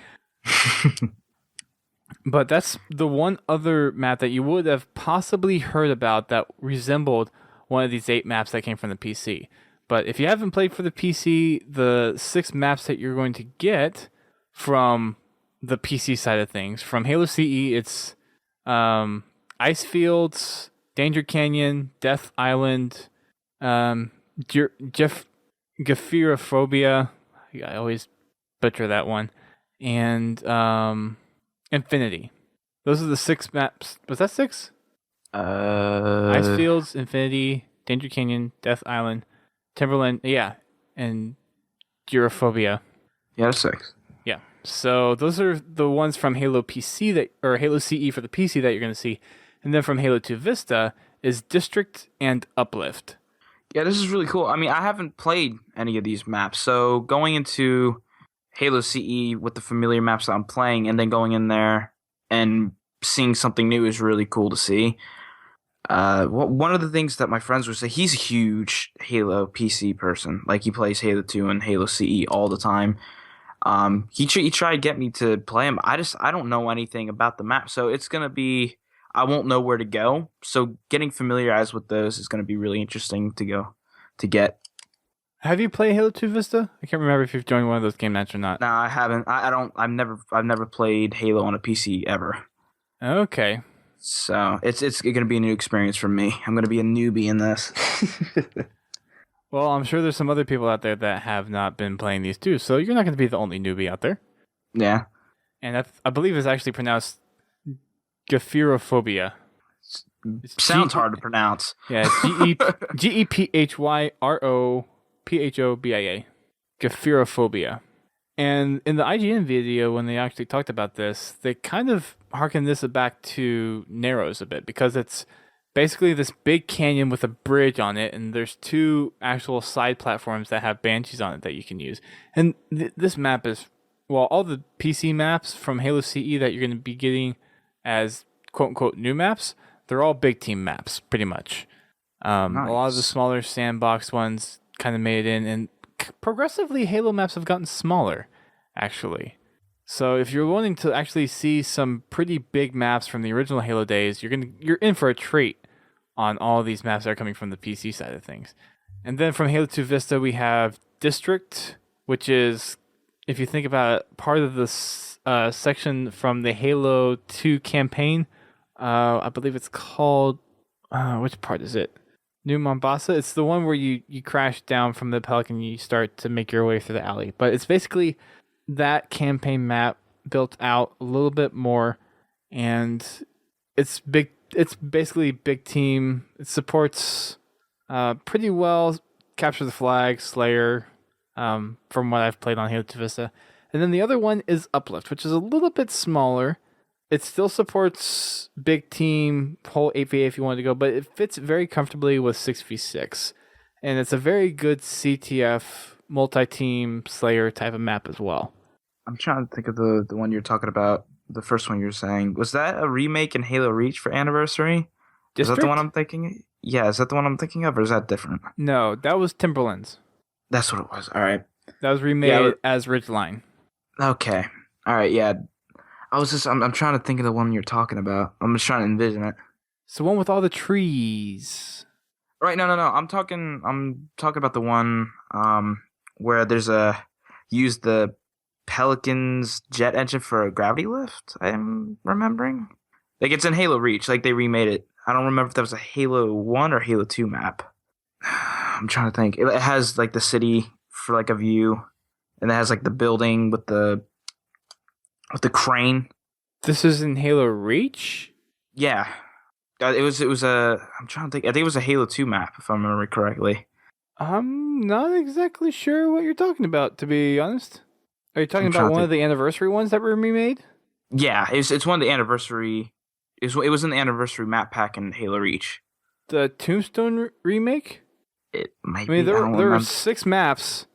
But that's the one other map that you would have possibly heard about that resembled one of these 8 maps that came from the PC. But if you haven't played for the PC, the 6 maps that you're going to get from the PC side of things, from Halo CE, it's Ice Fields, Danger Canyon, Death Island, Gephirophobia, I always butcher that one, and Infinity. Those are the 6 maps. Was that 6? Ice Fields, Infinity, Danger Canyon, Death Island, Timberland, and Gyrophobia. Yeah, that's 6. Yeah. So those are the ones from Halo PC or Halo CE for the PC that you're going to see. And then from Halo 2 Vista is District and Uplift. Yeah, this is really cool. I mean, I haven't played any of these maps, so going into Halo CE with the familiar maps that I'm playing and then going in there and seeing something new is really cool to see. One of the things that my friends would say, he's a huge Halo PC person. Like, he plays Halo 2 and Halo CE all the time. He tried to get me to play him. I don't know anything about the map, so it's going to be, I won't know where to go. So getting familiarized with those is going to be really interesting to get. Have you played Halo 2 Vista? I can't remember if you've joined one of those game nights or not. No, I haven't. I've never played Halo on a PC ever. Okay. So it's going to be a new experience for me. I'm going to be a newbie in this. Well, I'm sure there's some other people out there that have not been playing these too, so you're not going to be the only newbie out there. Yeah. And I believe it's actually pronounced Gephirophobia. Sounds hard to pronounce. Yeah, Gephyrophobia. Gephirophobia. And in the IGN video, when they actually talked about this, they kind of harken this back to Narrows a bit, because it's basically this big canyon with a bridge on it, and there's 2 actual side platforms that have banshees on it that you can use. And this map is, well, all the PC maps from Halo CE that you're going to be getting as quote-unquote new maps, they're all big team maps, pretty much. Nice. A lot of the smaller sandbox ones kind of made it in, and progressively Halo maps have gotten smaller, actually. So if you're wanting to actually see some pretty big maps from the original Halo days, you're in for a treat on all these maps that are coming from the PC side of things. And then from Halo 2 Vista, we have District, which is, if you think about it, part of this section from the Halo 2 campaign. I believe it's called, which part is it? New Mombasa. It's the one where you crash down from the Pelican and you start to make your way through the alley. But it's basically that campaign map built out a little bit more, and it's big. It's basically big team. It supports pretty well Capture the Flag, Slayer, from what I've played on Halo 2 Vista. And then the other one is Uplift, which is a little bit smaller. It still supports big team, whole 8v8 if you wanted to go, but it fits very comfortably with 6v6. And it's a very good CTF, multi-team, Slayer type of map as well. I'm trying to think of the one you're talking about, the first one you were saying. Was that a remake in Halo Reach for Anniversary? District? Is that the one I'm thinking? Yeah, is that the one I'm thinking of, or is that different? No, that was Timberlands. That's what it was. All right. That was remade as Ridgeline. Okay. All right, yeah. I'm trying to think of the one you're talking about. I'm just trying to envision it. It's the one with all the trees. Right, no. I'm talking about the one where use the Pelican's jet engine for a gravity lift, I'm remembering. Like, it's in Halo Reach, like they remade it. I don't remember if that was a Halo 1 or Halo 2 map. I'm trying to think. It has like the city for like a view, and it has like the building with the crane. This is in Halo Reach? Yeah. It was I'm trying to think. I think it was a Halo 2 map, if I remember correctly. I'm not exactly sure what you're talking about, to be honest. Are you talking about one of the anniversary ones that were remade? Yeah, it's one of the anniversary It was in the anniversary map pack in Halo Reach. The Tombstone remake? It might I mean, be. I don't there were remember. 6 maps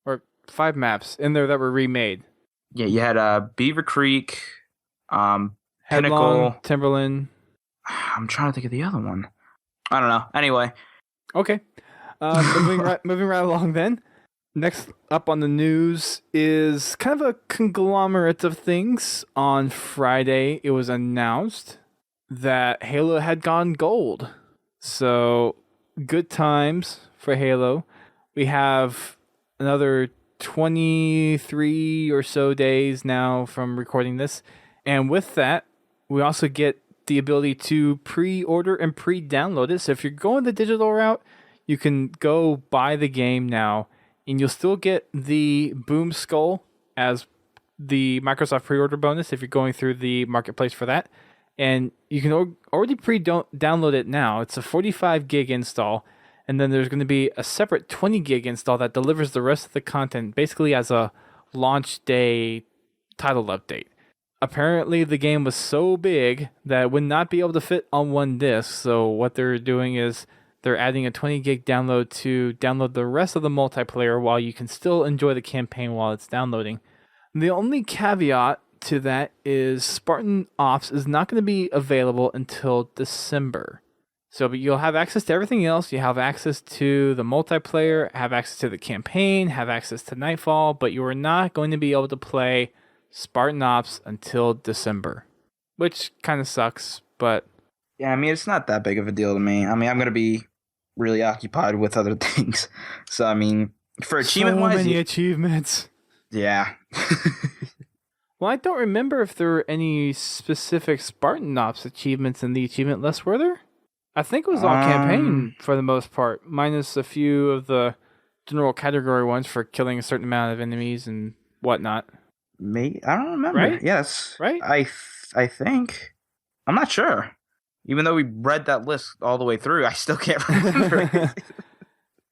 or 5 maps in there that were remade. Yeah, you had Beaver Creek, Headlong, Pinnacle. Timberland. I'm trying to think of the other one. I don't know. Anyway, Okay. Moving right along then. Next up on the news is kind of a conglomerate of things. On Friday, it was announced that Halo had gone gold. So, good times for Halo. We have another 23 or so days now from recording this. And with that, we also get the ability to pre-order and pre-download it. So if you're going the digital route, you can go buy the game now, and you'll still get the Boom Skull as the Microsoft pre-order bonus if you're going through the marketplace for that. And you can already pre-download it now. It's a 45 gig install, and then there's going to be a separate 20 gig install that delivers the rest of the content basically as a launch day title update. Apparently, the game was so big that it would not be able to fit on one disc. So what they're doing is they're adding a 20 gig download to download the rest of the multiplayer while you can still enjoy the campaign while it's downloading. The only caveat to that is Spartan Ops is not going to be available until December. So but you'll have access to everything else. You have access to the multiplayer, have access to the campaign, have access to Nightfall, but you are not going to be able to play Spartan Ops until December, which kind of sucks, but yeah, I mean, it's not that big of a deal to me. I mean, I'm going to be really occupied with other things. So, I mean, for achievement-wise... So many achievements. Yeah. Well, I don't remember if there were any specific Spartan Ops achievements in the achievement list, were there? I think it was all campaign for the most part, minus a few of the general category ones for killing a certain amount of enemies and whatnot. Me? I don't remember. Right? Yes. Right? I think. I'm not sure. Even though we read that list all the way through, I still can't remember.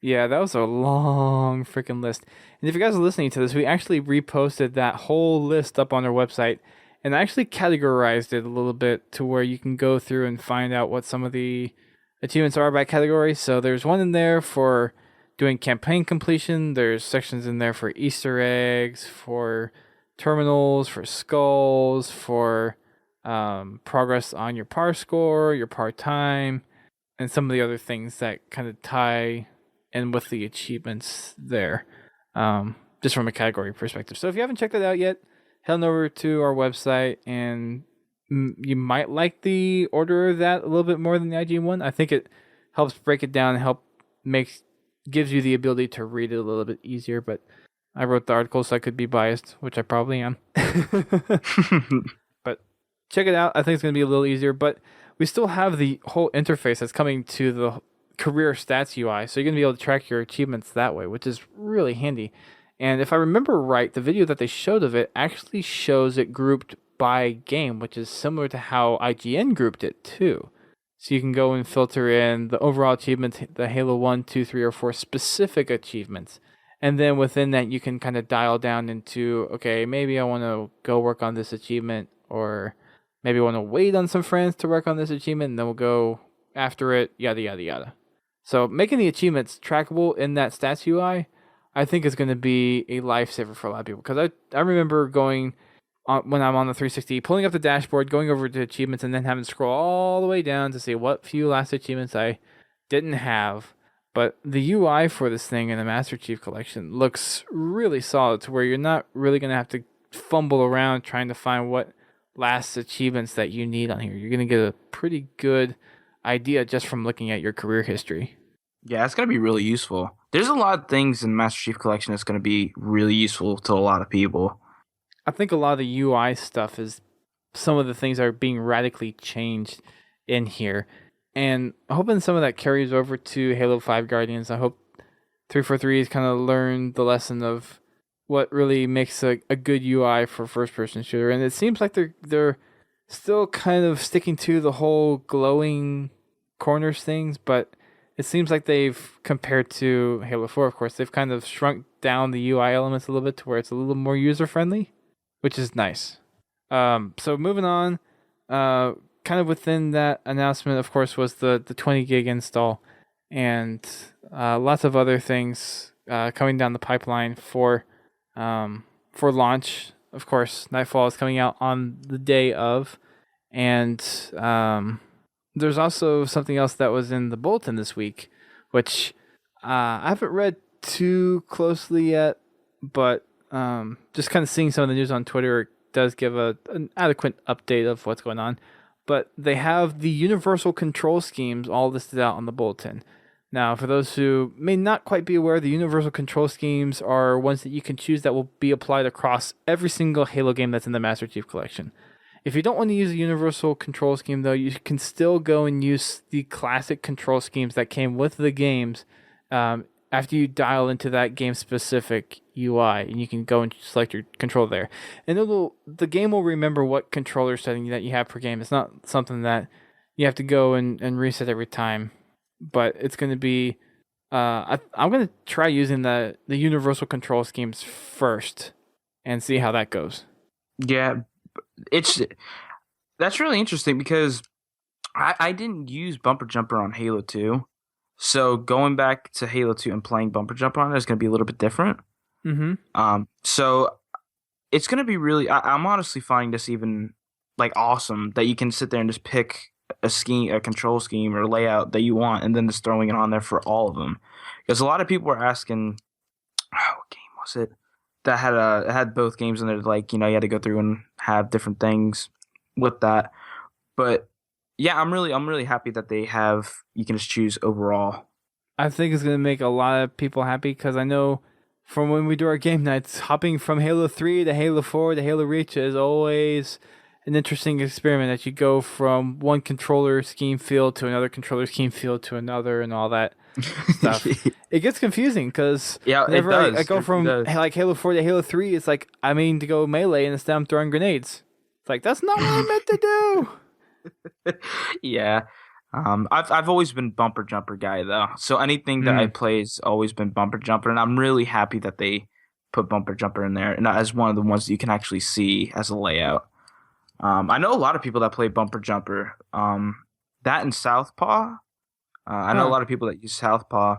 Yeah, that was a long freaking list. And if you guys are listening to this, we actually reposted that whole list up on our website and actually categorized it a little bit to where you can go through and find out what some of the achievements are by category. So there's one in there for doing campaign completion. There's sections in there for Easter eggs, for terminals, for skulls, for progress on your par score, your par time, and some of the other things that kind of tie in with the achievements there, just from a category perspective. So if you haven't checked that out yet, head on over to our website, and you might like the order of that a little bit more than the IGN one. I think it helps break it down and gives you the ability to read it a little bit easier, but I wrote the article, so I could be biased, which I probably am. But check it out. I think it's going to be a little easier, but we still have the whole interface that's coming to the career stats UI, so you're going to be able to track your achievements that way, which is really handy. And if I remember right, the video that they showed of it actually shows it grouped by game, which is similar to how IGN grouped it too. So you can go and filter in the overall achievements, the Halo 1, 2, 3, or 4 specific achievements. And then within that, you can kind of dial down into, okay, maybe I want to go work on this achievement, or maybe I want to wait on some friends to work on this achievement, and then we'll go after it, yada, yada, yada. So making the achievements trackable in that stats UI, I think is going to be a lifesaver for a lot of people. Because I remember going, when I'm on the 360, pulling up the dashboard, going over to achievements, and then having to scroll all the way down to see what few last achievements I didn't have. But the UI for this thing in the Master Chief Collection looks really solid, to where you're not really going to have to fumble around trying to find what last achievements that you need on here. You're going to get a pretty good idea just from looking at your career history. Yeah, it's going to be really useful. There's a lot of things in Master Chief Collection that's going to be really useful to a lot of people. I think a lot of the UI stuff is some of the things that are being radically changed in here. And I'm hoping some of that carries over to Halo 5 Guardians. I hope 343 has kind of learned the lesson of what really makes a good UI for first-person shooter. And it seems like they're still kind of sticking to the whole glowing corners things, but it seems like they've, compared to Halo 4, of course, they've kind of shrunk down the UI elements a little bit to where it's a little more user-friendly, which is nice. So moving on, kind of within that announcement, of course, was the 20 gig install, and lots of other things coming down the pipeline for launch. Of course, Nightfall is coming out on the day of, and there's also something else that was in the bulletin this week, which I haven't read too closely yet, but just kind of seeing some of the news on Twitter does give an adequate update of what's going on. But they have the universal control schemes all listed out on the bulletin. Now, for those who may not quite be aware, the universal control schemes are ones that you can choose that will be applied across every single Halo game that's in the Master Chief Collection. If you don't want to use a universal control scheme, though, you can still go and use the classic control schemes that came with the games after you dial into that game-specific UI, and you can go and select your control there. And the game will remember what controller setting that you have per game. It's not something that you have to go and reset every time. But it's going to be... I'm going to try using the universal control schemes first and see how that goes. Yeah, that's really interesting because I didn't use Bumper Jumper on Halo 2. So going back to Halo 2 and playing Bumper Jumper on it is going to be a little bit different. Mm-hmm. So it's going to be really... I'm honestly finding this even like awesome that you can sit there and just pick a control scheme or layout that you want, and then just throwing it on there for all of them. Because a lot of people were asking, what game was it that had both games in there? Like, you had to go through and have different things with that. But yeah, I'm really happy that you can just choose overall. I think it's going to make a lot of people happy because I know from when we do our game nights, hopping from Halo 3 to Halo 4 to Halo Reach is always an interesting experiment that you go from one controller scheme field to another controller scheme field to another and all that stuff. It gets confusing because whenever I go from like Halo 4 to Halo 3, it's like I mean to go melee and instead I'm throwing grenades. It's like that's not what I meant to do. Yeah. I've always been Bumper Jumper guy though. So anything that I play has always been Bumper Jumper, and I'm really happy that they put Bumper Jumper in there and as one of the ones that you can actually see as a layout. I know a lot of people that play Bumper Jumper. That and Southpaw. I know a lot of people that use Southpaw.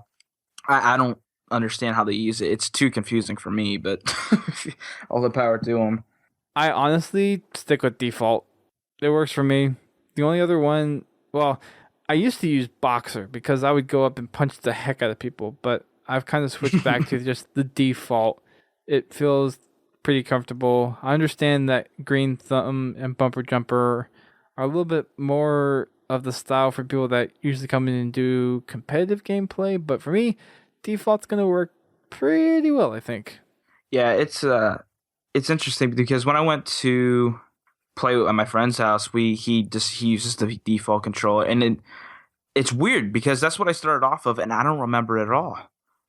I don't understand how they use it. It's too confusing for me, but all the power to them. I honestly stick with default. It works for me. The only other one, well, I used to use Boxer because I would go up and punch the heck out of people, but I've kind of switched back to just the default. It feels pretty comfortable. I understand that Green Thumb and Bumper Jumper are a little bit more of the style for people that usually come in and do competitive gameplay, but for me, default's going to work pretty well, I think. Yeah, it's interesting because when I went to play at my friend's house, he uses the default controller, and it's weird because that's what I started off of, and I don't remember it at all.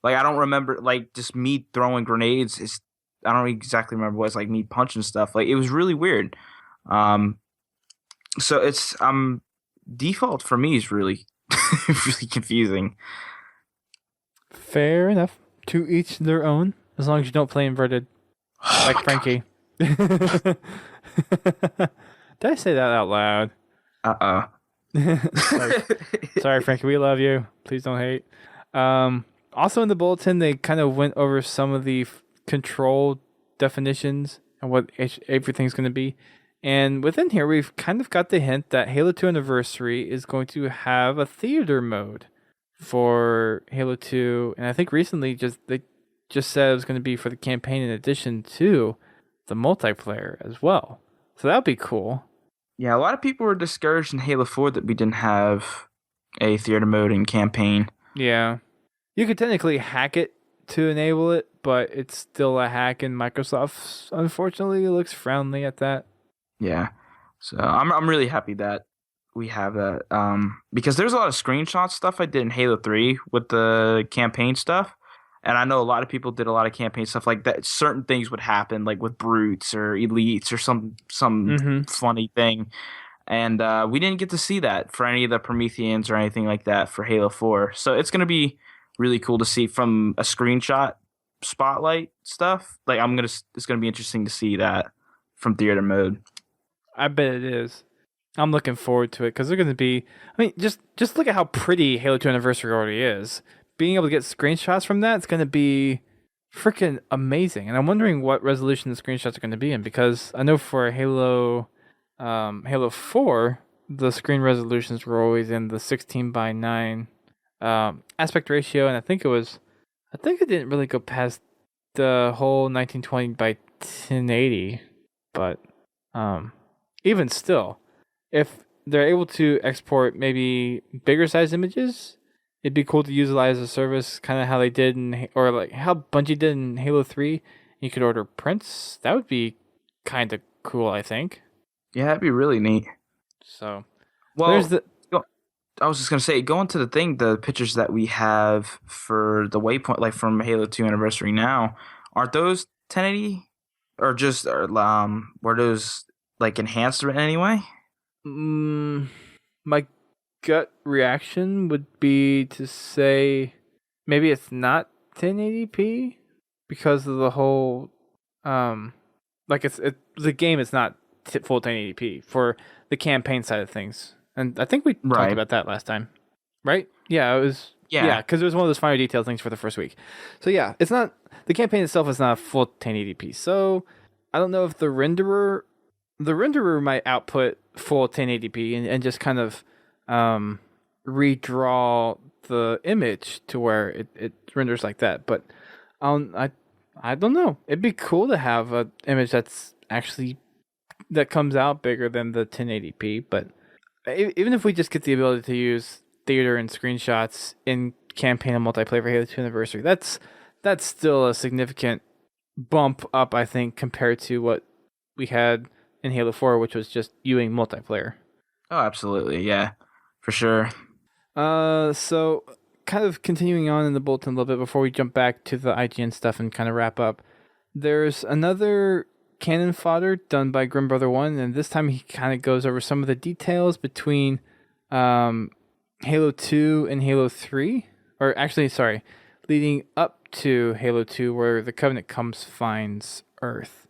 Like I don't remember like just me throwing grenades. I don't exactly remember what it's like me punching stuff. Like it was really weird. So it's default for me is really really confusing. Fair enough. To each their own. As long as you don't play inverted, like Frankie. Did I say that out loud? Sorry, Frankie. We love you. Please don't hate. Also in the bulletin, they kind of went over some of the control definitions and what everything's going to be. And within here, we've kind of got the hint that Halo 2 Anniversary is going to have a theater mode for Halo 2. And I think recently they just said it was going to be for the campaign in addition to the multiplayer as well. So that would be cool. Yeah, a lot of people were discouraged in Halo 4 that we didn't have a theater mode in campaign. Yeah. You could technically hack it to enable it, but it's still a hack, and Microsoft unfortunately looks frowningly at that. Yeah, so I'm really happy that we have that. Because there's a lot of screenshot stuff I did in Halo 3 with the campaign stuff, and I know a lot of people did a lot of campaign stuff like that. Certain things would happen, like with brutes or elites or some funny thing, and we didn't get to see that for any of the Prometheans or anything like that for Halo 4. So it's gonna be really cool to see from a screenshot spotlight stuff. Like it's gonna be interesting to see that from theater mode. I bet it is. I'm looking forward to it because they're going to be. I mean, just look at how pretty Halo 2 Anniversary already is. Being able to get screenshots from that, it's going to be freaking amazing. And I'm wondering what resolution the screenshots are going to be in because I know for Halo 4, the screen resolutions were always in the 16 by 9 aspect ratio, and I think it didn't really go past the whole 1920 by 1080, but even still, if they're able to export maybe bigger size images, it'd be cool to utilize a service kind of how they did or like how Bungie did in Halo 3. You could order prints. That would be kind of cool, I think. Yeah, that'd be really neat. So, Well, there's the I was just gonna say, going to the pictures that we have for the waypoint, like from Halo 2 Anniversary now, aren't those 1080 or just were those like enhanced in any way? my gut reaction would be to say maybe it's not 1080p because of the whole like the game is not full 1080p for the campaign side of things. And I think we talked about that last time, right? Yeah, it was. Yeah, because it was one of those finer detail things for the first week. So yeah, it's not the campaign itself is not full 1080p. So I don't know if the renderer might output full 1080p and just kind of redraw the image to where it renders like that. But I don't know. It'd be cool to have an image that comes out bigger than the 1080p, but even if we just get the ability to use theater and screenshots in campaign and multiplayer for Halo 2 Anniversary, that's still a significant bump up, I think, compared to what we had in Halo 4, which was just viewing multiplayer. Oh, absolutely, yeah, for sure. So kind of continuing on in the bulletin a little bit before we jump back to the IGN stuff and kind of wrap up. There's another cannon fodder done by Grim Brother 1, and this time he kind of goes over some of the details between Halo 2 and Halo 3, or actually, sorry, leading up to Halo 2 where the Covenant finds Earth.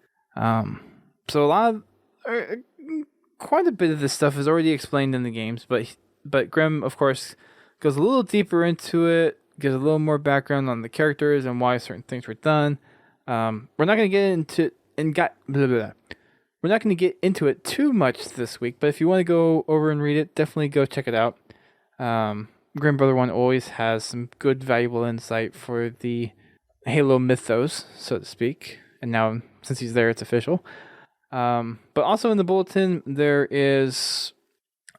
So quite a bit of this stuff is already explained in the games, but Grim, of course, goes a little deeper into it, gives a little more background on the characters and why certain things were done. We're not going to get into We're not going to get into it too much this week, but if you want to go over and read it, definitely go check it out. Grim Brother 1 always has some good, valuable insight for the Halo mythos, so to speak. And now, since he's there, it's official. But also in the bulletin, there is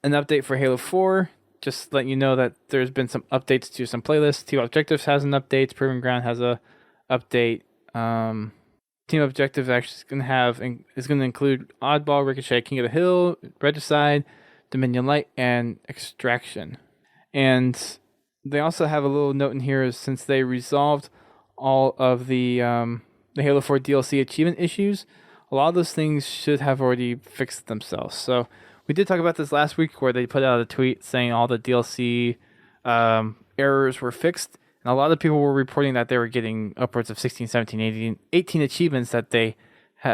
an update for Halo 4. Just letting you know that there's been some updates to some playlists. Team Objectives has an update. Proving Ground has a update. Team Objectives actually is going to include Oddball, Ricochet, King of the Hill, Regicide, Dominion Light, and Extraction. And they also have a little note in here since they resolved all of the Halo 4 DLC achievement issues, a lot of those things should have already fixed themselves. So we did talk about this last week where they put out a tweet saying all the DLC errors were fixed. And a lot of people were reporting that they were getting upwards of 16, 17, 18 achievements that they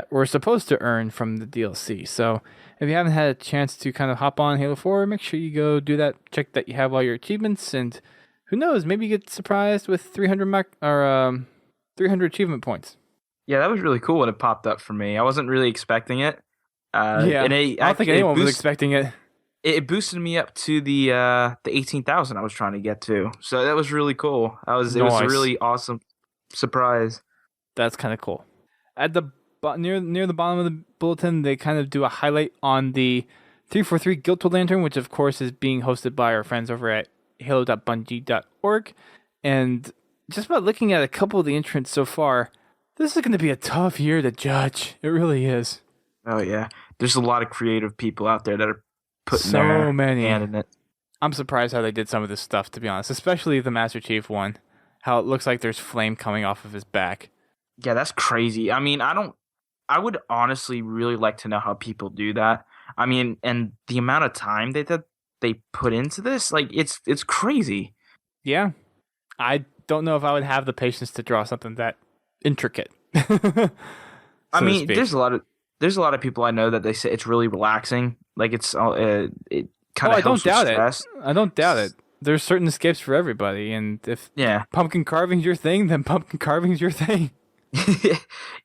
were supposed to earn from the DLC. So if you haven't had a chance to kind of hop on Halo 4, make sure you go do that. Check that you have all your achievements. And who knows, maybe you get surprised with 300 achievement points. Yeah, that was really cool when it popped up for me. I wasn't really expecting it. Yeah, and I don't think anyone was expecting it. It boosted me up to the 18,000 I was trying to get to. So that was really cool. It was a really awesome surprise. That's kind of cool. At the near the bottom of the bulletin, they kind of do a highlight on the 343 Guild Lantern, which of course is being hosted by our friends over at halo.bungie.org. And just about looking at a couple of the entrants so far, this is going to be a tough year to judge. It really is. Oh yeah, there's a lot of creative people out there that are putting their hand in it. I'm surprised how they did some of this stuff, to be honest, especially the Master Chief one. How it looks like there's flame coming off of his back. Yeah, that's crazy. I mean, I would honestly really like to know how people do that. I mean, and the amount of time that they put into this, like it's crazy. Yeah. I don't know if I would have the patience to draw something that intricate. I mean, there's a lot of people I know that they say it's really relaxing Like it's all it Oh, kind of I don't helps with doubt it. stress. I don't doubt it. There's certain escapes for everybody, and if Yeah. pumpkin carving's your thing, then pumpkin carving's your thing.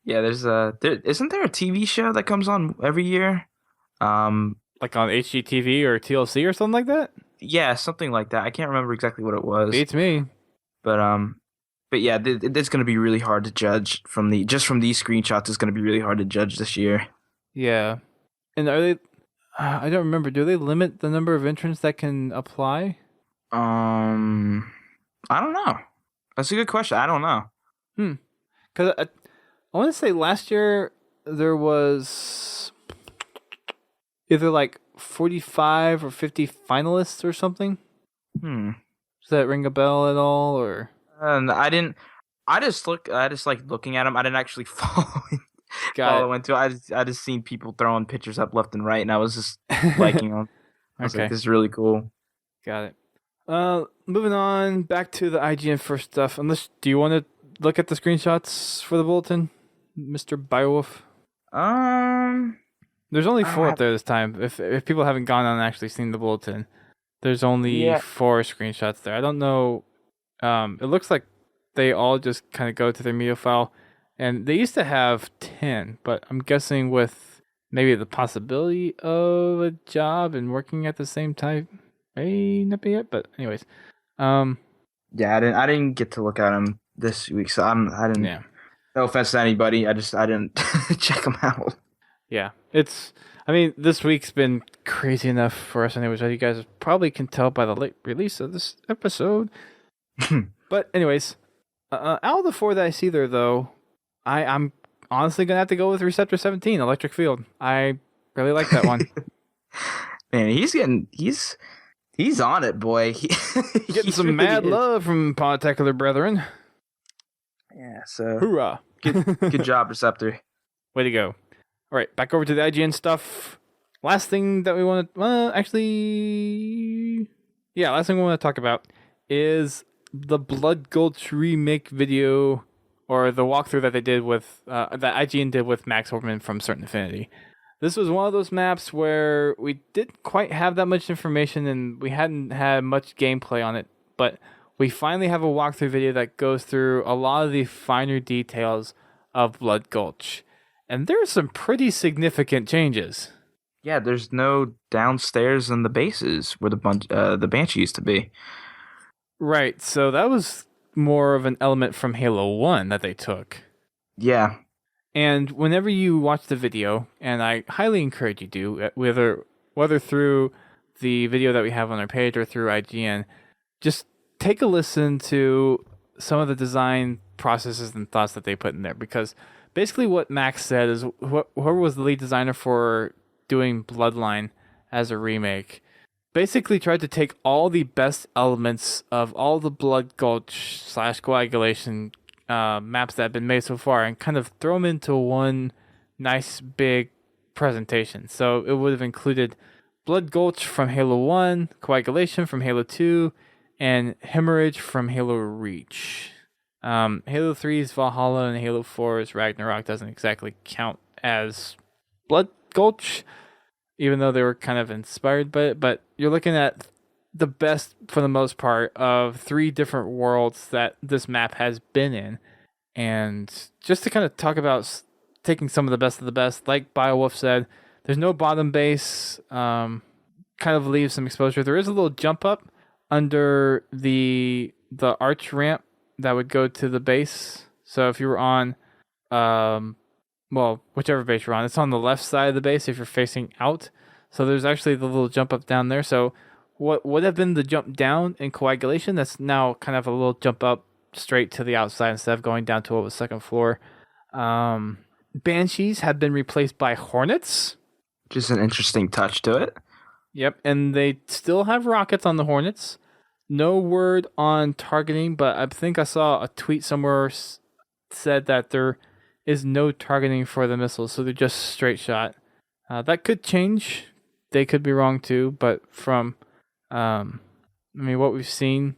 Yeah, isn't there a TV show that comes on every year? Um, Like on HGTV or TLC or something like that. yeah, something like that. I can't remember exactly what it was, Beats me. but yeah, it's going to be really hard to judge from these screenshots. It's going to be really hard to judge this year. Yeah. And are they? I don't remember. Do they limit the number of entrants that can apply? I don't know. That's a good question. I don't know. Because I want to say last year there was either like 45 or 50 finalists or something. Hmm. Does that ring a bell at all? Or And I didn't. I just like looking at them. I didn't actually got follow into it. I just seen people throwing pictures up left and right, and I was just liking them. I was Okay. like, this is really cool. Got it. Moving on back to the IGN first stuff. Do you want to look at the screenshots for the bulletin, Mr. Biowolf? There's only 4 up there this time. If people haven't gone on and actually seen the bulletin, there's only 4 screenshots there. I don't know. It looks like they all just kind of go to their media file, and they used to have 10, but I'm guessing with maybe the possibility of a job and working at the same time, may not be it. But anyways, yeah, I didn't get to look at them this week, so I didn't. Yeah. No offense to anybody, I didn't check them out. Yeah, I mean, this week's been crazy enough for us anyways, as you guys probably can tell by the late release of this episode. But anyways, out of the 4 that I see there, though, I'm honestly going to have to go with Receptor 17, Electric Field. I really like that one. Man, he's on it, boy. Getting some really mad is. love from Podtacular brethren. Yeah, so Hoorah. good job, Receptor. Way to go. All right, back over to the IGN stuff. Last thing that we want to... Well, actually... Yeah, last thing we want to talk about is the Blood Gulch remake video, or the walkthrough that they did with... that IGN did with Max Horman from Certain Affinity. This was one of those maps where we didn't quite have that much information and we hadn't had much gameplay on it, but we finally have a walkthrough video that goes through a lot of the finer details of Blood Gulch. And there's some pretty significant changes. Yeah, there's no downstairs in the bases where the Banshee used to be. Right, so that was more of an element from Halo 1 that they took. Yeah. And whenever you watch the video, and I highly encourage you to, whether through the video that we have on our page or through IGN, just take a listen to some of the design processes and thoughts that they put in there. Because basically what Max said is whoever was the lead designer for doing Bloodline as a remake basically tried to take all the best elements of all the Blood Gulch / coagulation maps that have been made so far and kind of throw them into one nice big presentation. So it would have included Blood Gulch from Halo 1, Coagulation from Halo 2, and Hemorrhage from Halo Reach. Halo 3's Valhalla and Halo 4's Ragnarok doesn't exactly count as Blood Gulch, even though they were kind of inspired by it, but you're looking at the best, for the most part, of 3 different worlds that this map has been in. And just to kind of talk about taking some of the best, like Biowolf said, there's no bottom base, kind of leaves some exposure. There is a little jump up under the arch ramp that would go to the base. So if you were on, whichever base you're on, it's on the left side of the base if you're facing out. So there's actually the little jump up down there. So what would have been the jump down in Coagulation, that's now kind of a little jump up straight to the outside instead of going down to what was second floor. Banshees have been replaced by Hornets. Just an interesting touch to it. Yep, and they still have rockets on the Hornets. No word on targeting, but I think I saw a tweet somewhere said that there is no targeting for the missiles, so they're just straight shot. That could change. They could be wrong too, but from what we've seen,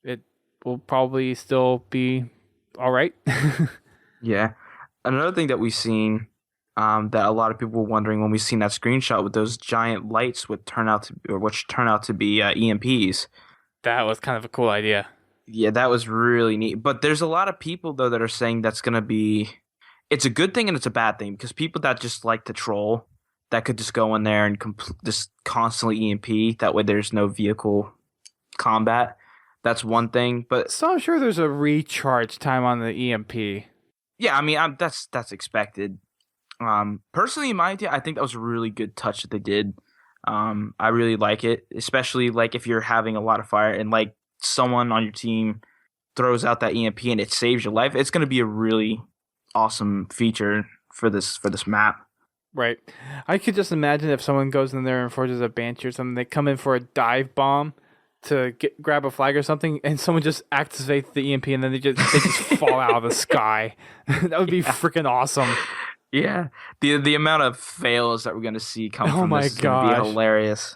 it will probably still be all right. Yeah. Another thing that we've seen that a lot of people were wondering when we seen that screenshot with those giant lights which turn out to be EMPs. That was kind of a cool idea. Yeah, that was really neat. But there's a lot of people though that are saying that's gonna be. It's a good thing and it's a bad thing because people that just like to troll that could just go in there and just constantly EMP. That way, there's no vehicle combat. That's one thing. But So I'm sure there's a recharge time on the EMP. yeah, I mean, that's expected. Personally, in my idea, I think that was a really good touch that they did. I really like it, especially like if you're having a lot of fire and like someone on your team throws out that EMP and it saves your life. It's going to be a really awesome feature for this map. Right. I could just imagine if someone goes in there and forges a banshee or something, they come in for a dive bomb to grab a flag or something, and someone just activates the EMP and then they just fall out of the sky. That would be freaking awesome. Yeah, the amount of fails that we're gonna see come from my this is gonna be gosh. hilarious.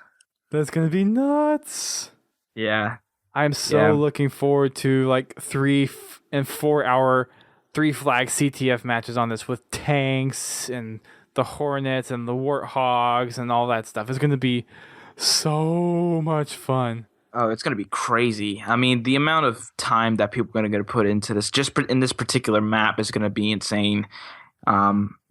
That's gonna be nuts. Yeah, I'm so looking forward to like 3 and 4 hour 3-flag CTF matches on this with tanks and the Hornets and the Warthogs and all that stuff. It's gonna be so much fun. oh, it's gonna be crazy. I mean, the amount of time that people are gonna put into this, just in this particular map, is gonna be insane.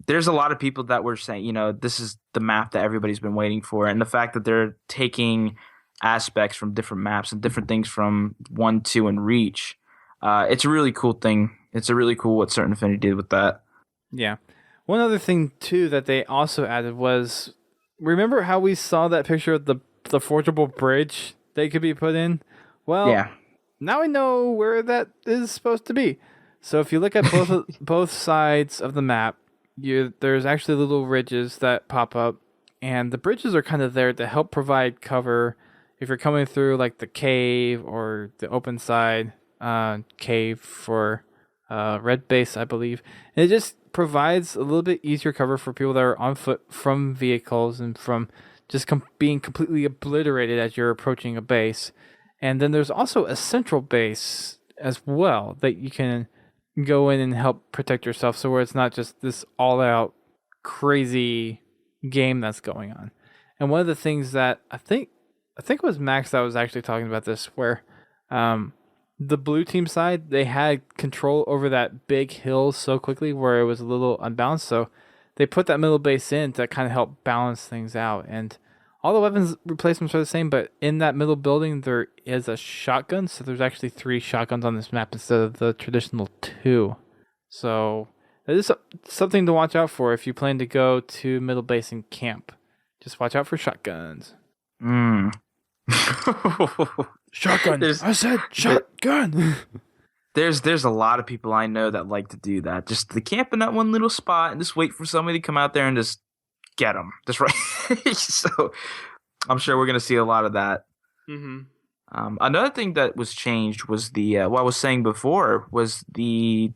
There's a lot of people that were saying, this is the map that everybody's been waiting for, and the fact that they're taking aspects from different maps and different things from 1, 2, and Reach. It's a really cool thing. It's a really cool what Certain Affinity did with that. Yeah. One other thing too that they also added was, remember how we saw that picture of the forgeable bridge they could be put in? Well, Yeah. now we know where that is supposed to be. So if you look at both sides of the map, there's actually little ridges that pop up, and the bridges are kind of there to help provide cover if you're coming through like the cave or the open side cave for red base, I believe. And it just provides a little bit easier cover for people that are on foot from vehicles and from just being completely obliterated as you're approaching a base. And then there's also a central base as well that you can go in and help protect yourself, so where it's not just this all-out crazy game that's going on. And one of the things that I think it was Max that was actually talking about this, where the blue team side, they had control over that big hill so quickly where it was a little unbalanced, so they put that middle base in to kind of help balance things out. And all the weapons replacements are the same, but in that middle building there is a shotgun, so there's actually 3 shotguns on this map instead of the traditional 2. So that is something to watch out for if you plan to go to middle base and camp. Just watch out for shotguns. Shotgun. I said shotgun. There's a lot of people I know that like to do that. Just to camp in that one little spot and just wait for somebody to come out there and just get them. That's right. So I'm sure we're gonna see a lot of that. Mm-hmm. Another thing that was changed was the what I was saying before was the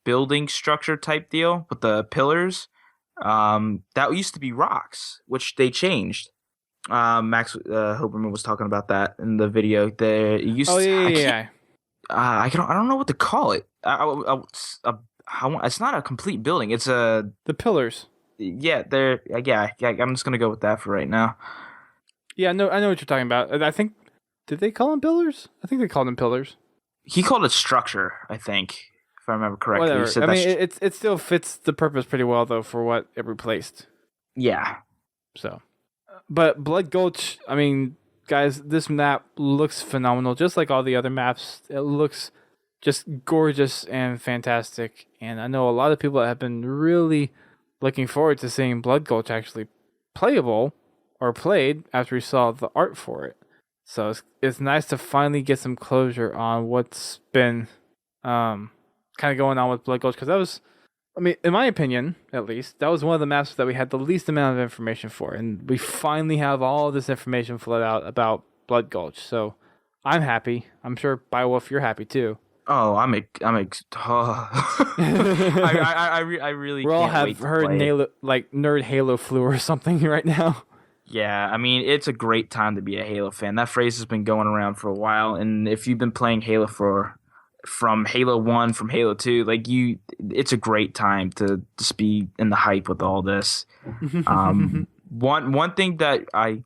building structure type deal with the pillars. That used to be rocks, which they changed. Max Hoberman was talking about that in the video. It used I don't know what to call it. It's not a complete building. It's the pillars. Yeah, I'm just gonna go with that for right now. Yeah, no, I know what you're talking about. I think, did they call them pillars? I think they called them pillars. He called it structure, I think, if I remember correctly. Whatever. He said it still fits the purpose pretty well though for what it replaced. Yeah. So, but Blood Gulch, I mean, guys, this map looks phenomenal, just like all the other maps. It looks just gorgeous and fantastic, and I know a lot of people have been really looking forward to seeing Blood Gulch actually playable or played after we saw the art for it. So it's nice to finally get some closure on what's been kind of going on with Blood Gulch, because that was, I mean, in my opinion, at least, that was one of the maps that we had the least amount of information for, and we finally have all this information flowed out about Blood Gulch. So I'm happy. I'm sure Biowolf, you're happy too. Oh, I really. We all can't have wait to heard play. nerd Halo flu or something right now. Yeah, I mean, it's a great time to be a Halo fan. That phrase has been going around for a while, and if you've been playing Halo for from Halo 1, from Halo 2. Like it's a great time to just be in the hype with all this. One thing that I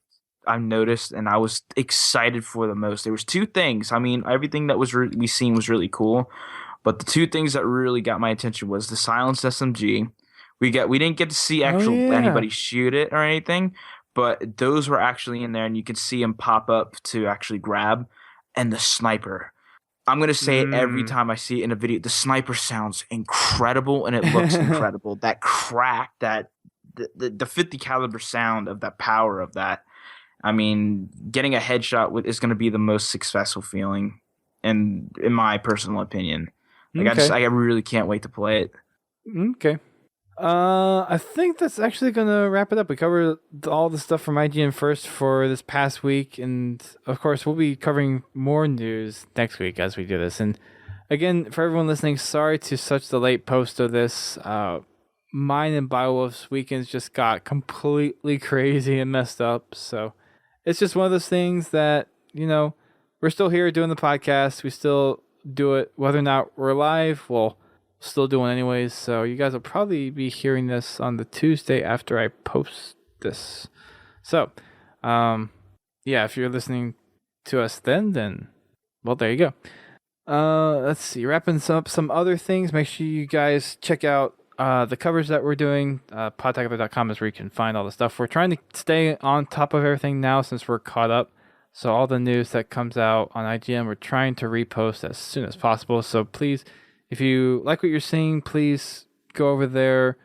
noticed and I was excited for the most, there was two things. I mean, everything that was we seen was really cool, but the two things that really got my attention was the silenced SMG. We didn't get to see Oh actual yeah. anybody shoot it or anything, but those were actually in there, and you could see them pop up to actually grab. And the sniper. I'm gonna say it every Mm. time I see it in a video. The sniper sounds incredible and it looks incredible. That crack, that the 50 caliber sound of that power of that. I mean, getting a headshot with is gonna be the most successful feeling, in my personal opinion. Like Okay. I really can't wait to play it. Okay. I think that's actually gonna wrap it up. We covered all the stuff from IGN first for this past week, and of course, we'll be covering more news next week as we do this. And again, for everyone listening, sorry to such the late post of this. Mine and Biowolf's weekends just got completely crazy and messed up. So it's just one of those things that we're still here doing the podcast. We still do it, whether or not we're live. Well, still doing anyways, so you guys will probably be hearing this on the Tuesday after I post this. So yeah, if you're listening to us then well, there you go. Let's see, wrapping up some other things. Make sure you guys check out the covers that we're doing. Podtacular.com is where you can find all the stuff. We're trying to stay on top of everything now since we're caught up, so all the news that comes out on IGN we're trying to repost as soon as possible. So please, if you like what you're seeing, please go over there,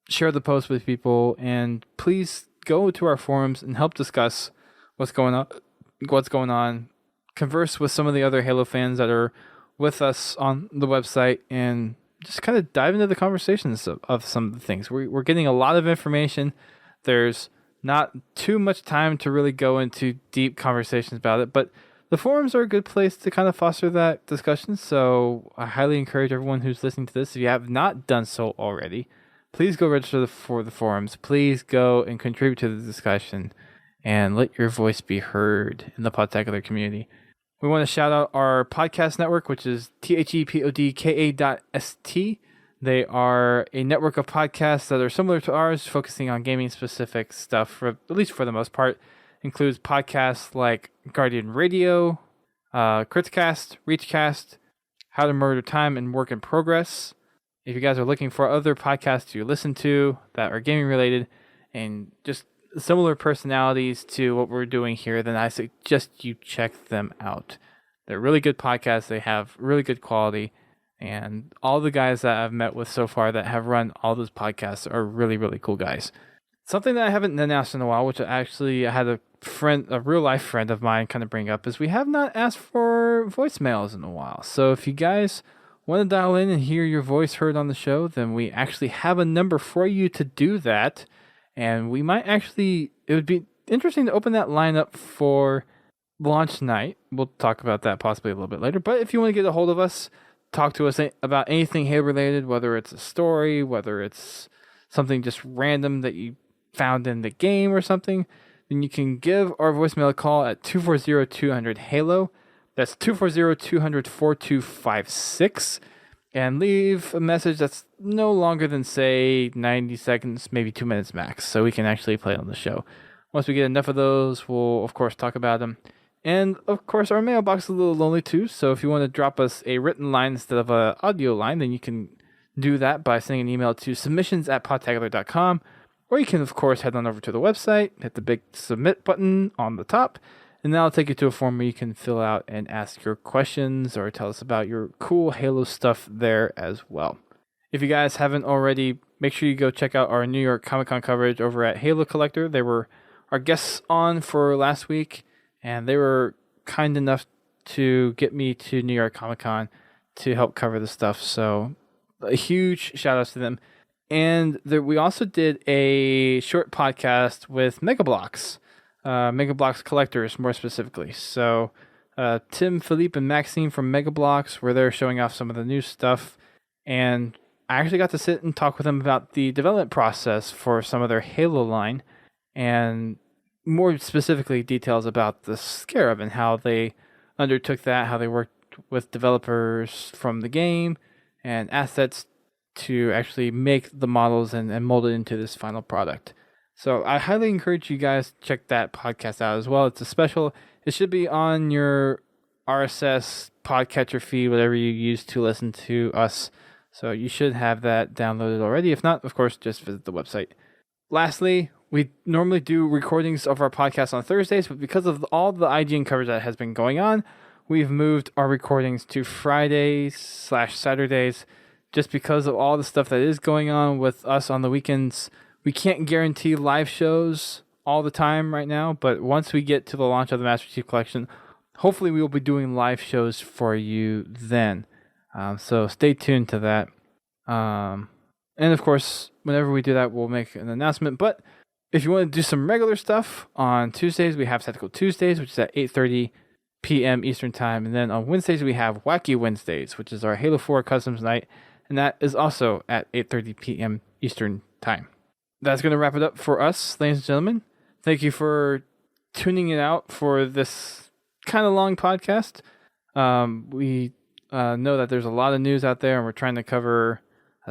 share the post with people, and please go to our forums and help discuss what's going on. Converse with some of the other Halo fans that are with us on the website, and just kind of dive into the conversations of some of the things. We're getting a lot of information. There's not too much time to really go into deep conversations about it, but the forums are a good place to kind of foster that discussion, so I highly encourage everyone who's listening to this, if you have not done so already, please go register for the forums. Please go and contribute to the discussion and let your voice be heard in the Podtacular community. We want to shout out our podcast network, which is thepodka.st. They are a network of podcasts that are similar to ours, focusing on gaming-specific stuff, at least for the most part. Includes podcasts like Guardian Radio, Criticast, Reachcast, How to Murder Time, and Work in Progress. If you guys are looking for other podcasts to listen to that are gaming related and just similar personalities to what we're doing here, then I suggest you check them out. They're really good podcasts. They have really good quality. And all the guys that I've met with so far that have run all those podcasts are really, really cool guys. Something that I haven't announced in a while, which I had a real life friend of mine kind of bring up, is we have not asked for voicemails in a while. So if you guys want to dial in and hear your voice heard on the show, then we actually have a number for you to do that. And we might it would be interesting to open that line up for launch night. We'll talk about that possibly a little bit later. But if you want to get a hold of us, talk to us about anything Halo related, whether it's a story, whether it's something just random that you found in the game or something, then you can give our voicemail a call at 240-200-HALO. That's 240-200-4256. And leave a message that's no longer than, say, 90 seconds, maybe 2 minutes max, so we can actually play it on the show. Once we get enough of those, we'll, of course, talk about them. And, of course, our mailbox is a little lonely, too, so if you want to drop us a written line instead of an audio line, then you can do that by sending an email to submissions@podtacular.com. Or you can, of course, head on over to the website, hit the big submit button on the top, and that'll take you to a form where you can fill out and ask your questions or tell us about your cool Halo stuff there as well. If you guys haven't already, make sure you go check out our New York Comic-Con coverage over at Halo Collector. They were our guests on for last week, and they were kind enough to get me to New York Comic-Con to help cover the stuff, so a huge shout out to them. And we also did a short podcast with Megablocks, Megablocks collectors more specifically. So Tim, Philippe, and Maxine from Megablocks were there showing off some of the new stuff. And I actually got to sit and talk with them about the development process for some of their Halo line, and more specifically details about the Scarab and how they undertook that, how they worked with developers from the game and assets to actually make the models and mold it into this final product. So I highly encourage you guys to check that podcast out as well. It's a special. It should be on your RSS podcatcher feed, whatever you use to listen to us. So you should have that downloaded already. If not, of course, just visit the website. Lastly, we normally do recordings of our podcast on Thursdays, but because of all the IGN coverage that has been going on, we've moved our recordings to Fridays/Saturdays just because of all the stuff that is going on with us on the weekends. We can't guarantee live shows all the time right now, but once we get to the launch of the Master Chief Collection, hopefully we will be doing live shows for you then. So stay tuned to that. And of course, whenever we do that, we'll make an announcement. But if you want to do some regular stuff, on Tuesdays, we have Tactical Tuesdays, which is at 8:30 p.m. Eastern Time. And then on Wednesdays, we have Wacky Wednesdays, which is our Halo 4 Customs Night. And that is also at 8:30 p.m. Eastern Time. That's going to wrap it up for us, ladies and gentlemen. Thank you for tuning it out for this kind of long podcast. We know that there's a lot of news out there, and we're trying to cover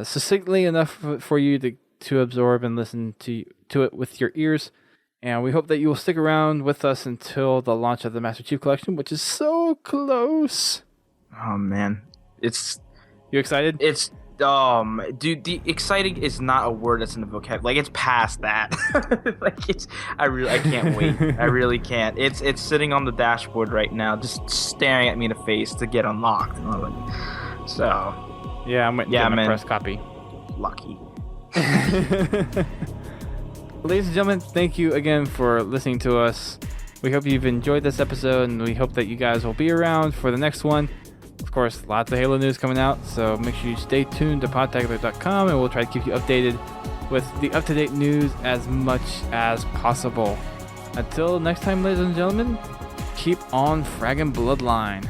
succinctly enough for you to absorb and listen to it with your ears. And we hope that you will stick around with us until the launch of the Master Chief Collection, which is so close. Oh man, You excited? Dude, the exciting is not a word that's in the vocab. Like, it's past that. I can't wait. I really can't. It's sitting on the dashboard right now, just staring at me in the face to get unlocked. So, yeah, I'm waiting to get my press copy. Lucky. Ladies and gentlemen, thank you again for listening to us. We hope you've enjoyed this episode, and we hope that you guys will be around for the next one. Of course, lots of Halo news coming out, so make sure you stay tuned to podtacular.com, and we'll try to keep you updated with the up-to-date news as much as possible. Until next time, ladies and gentlemen, keep on fragging Bloodline.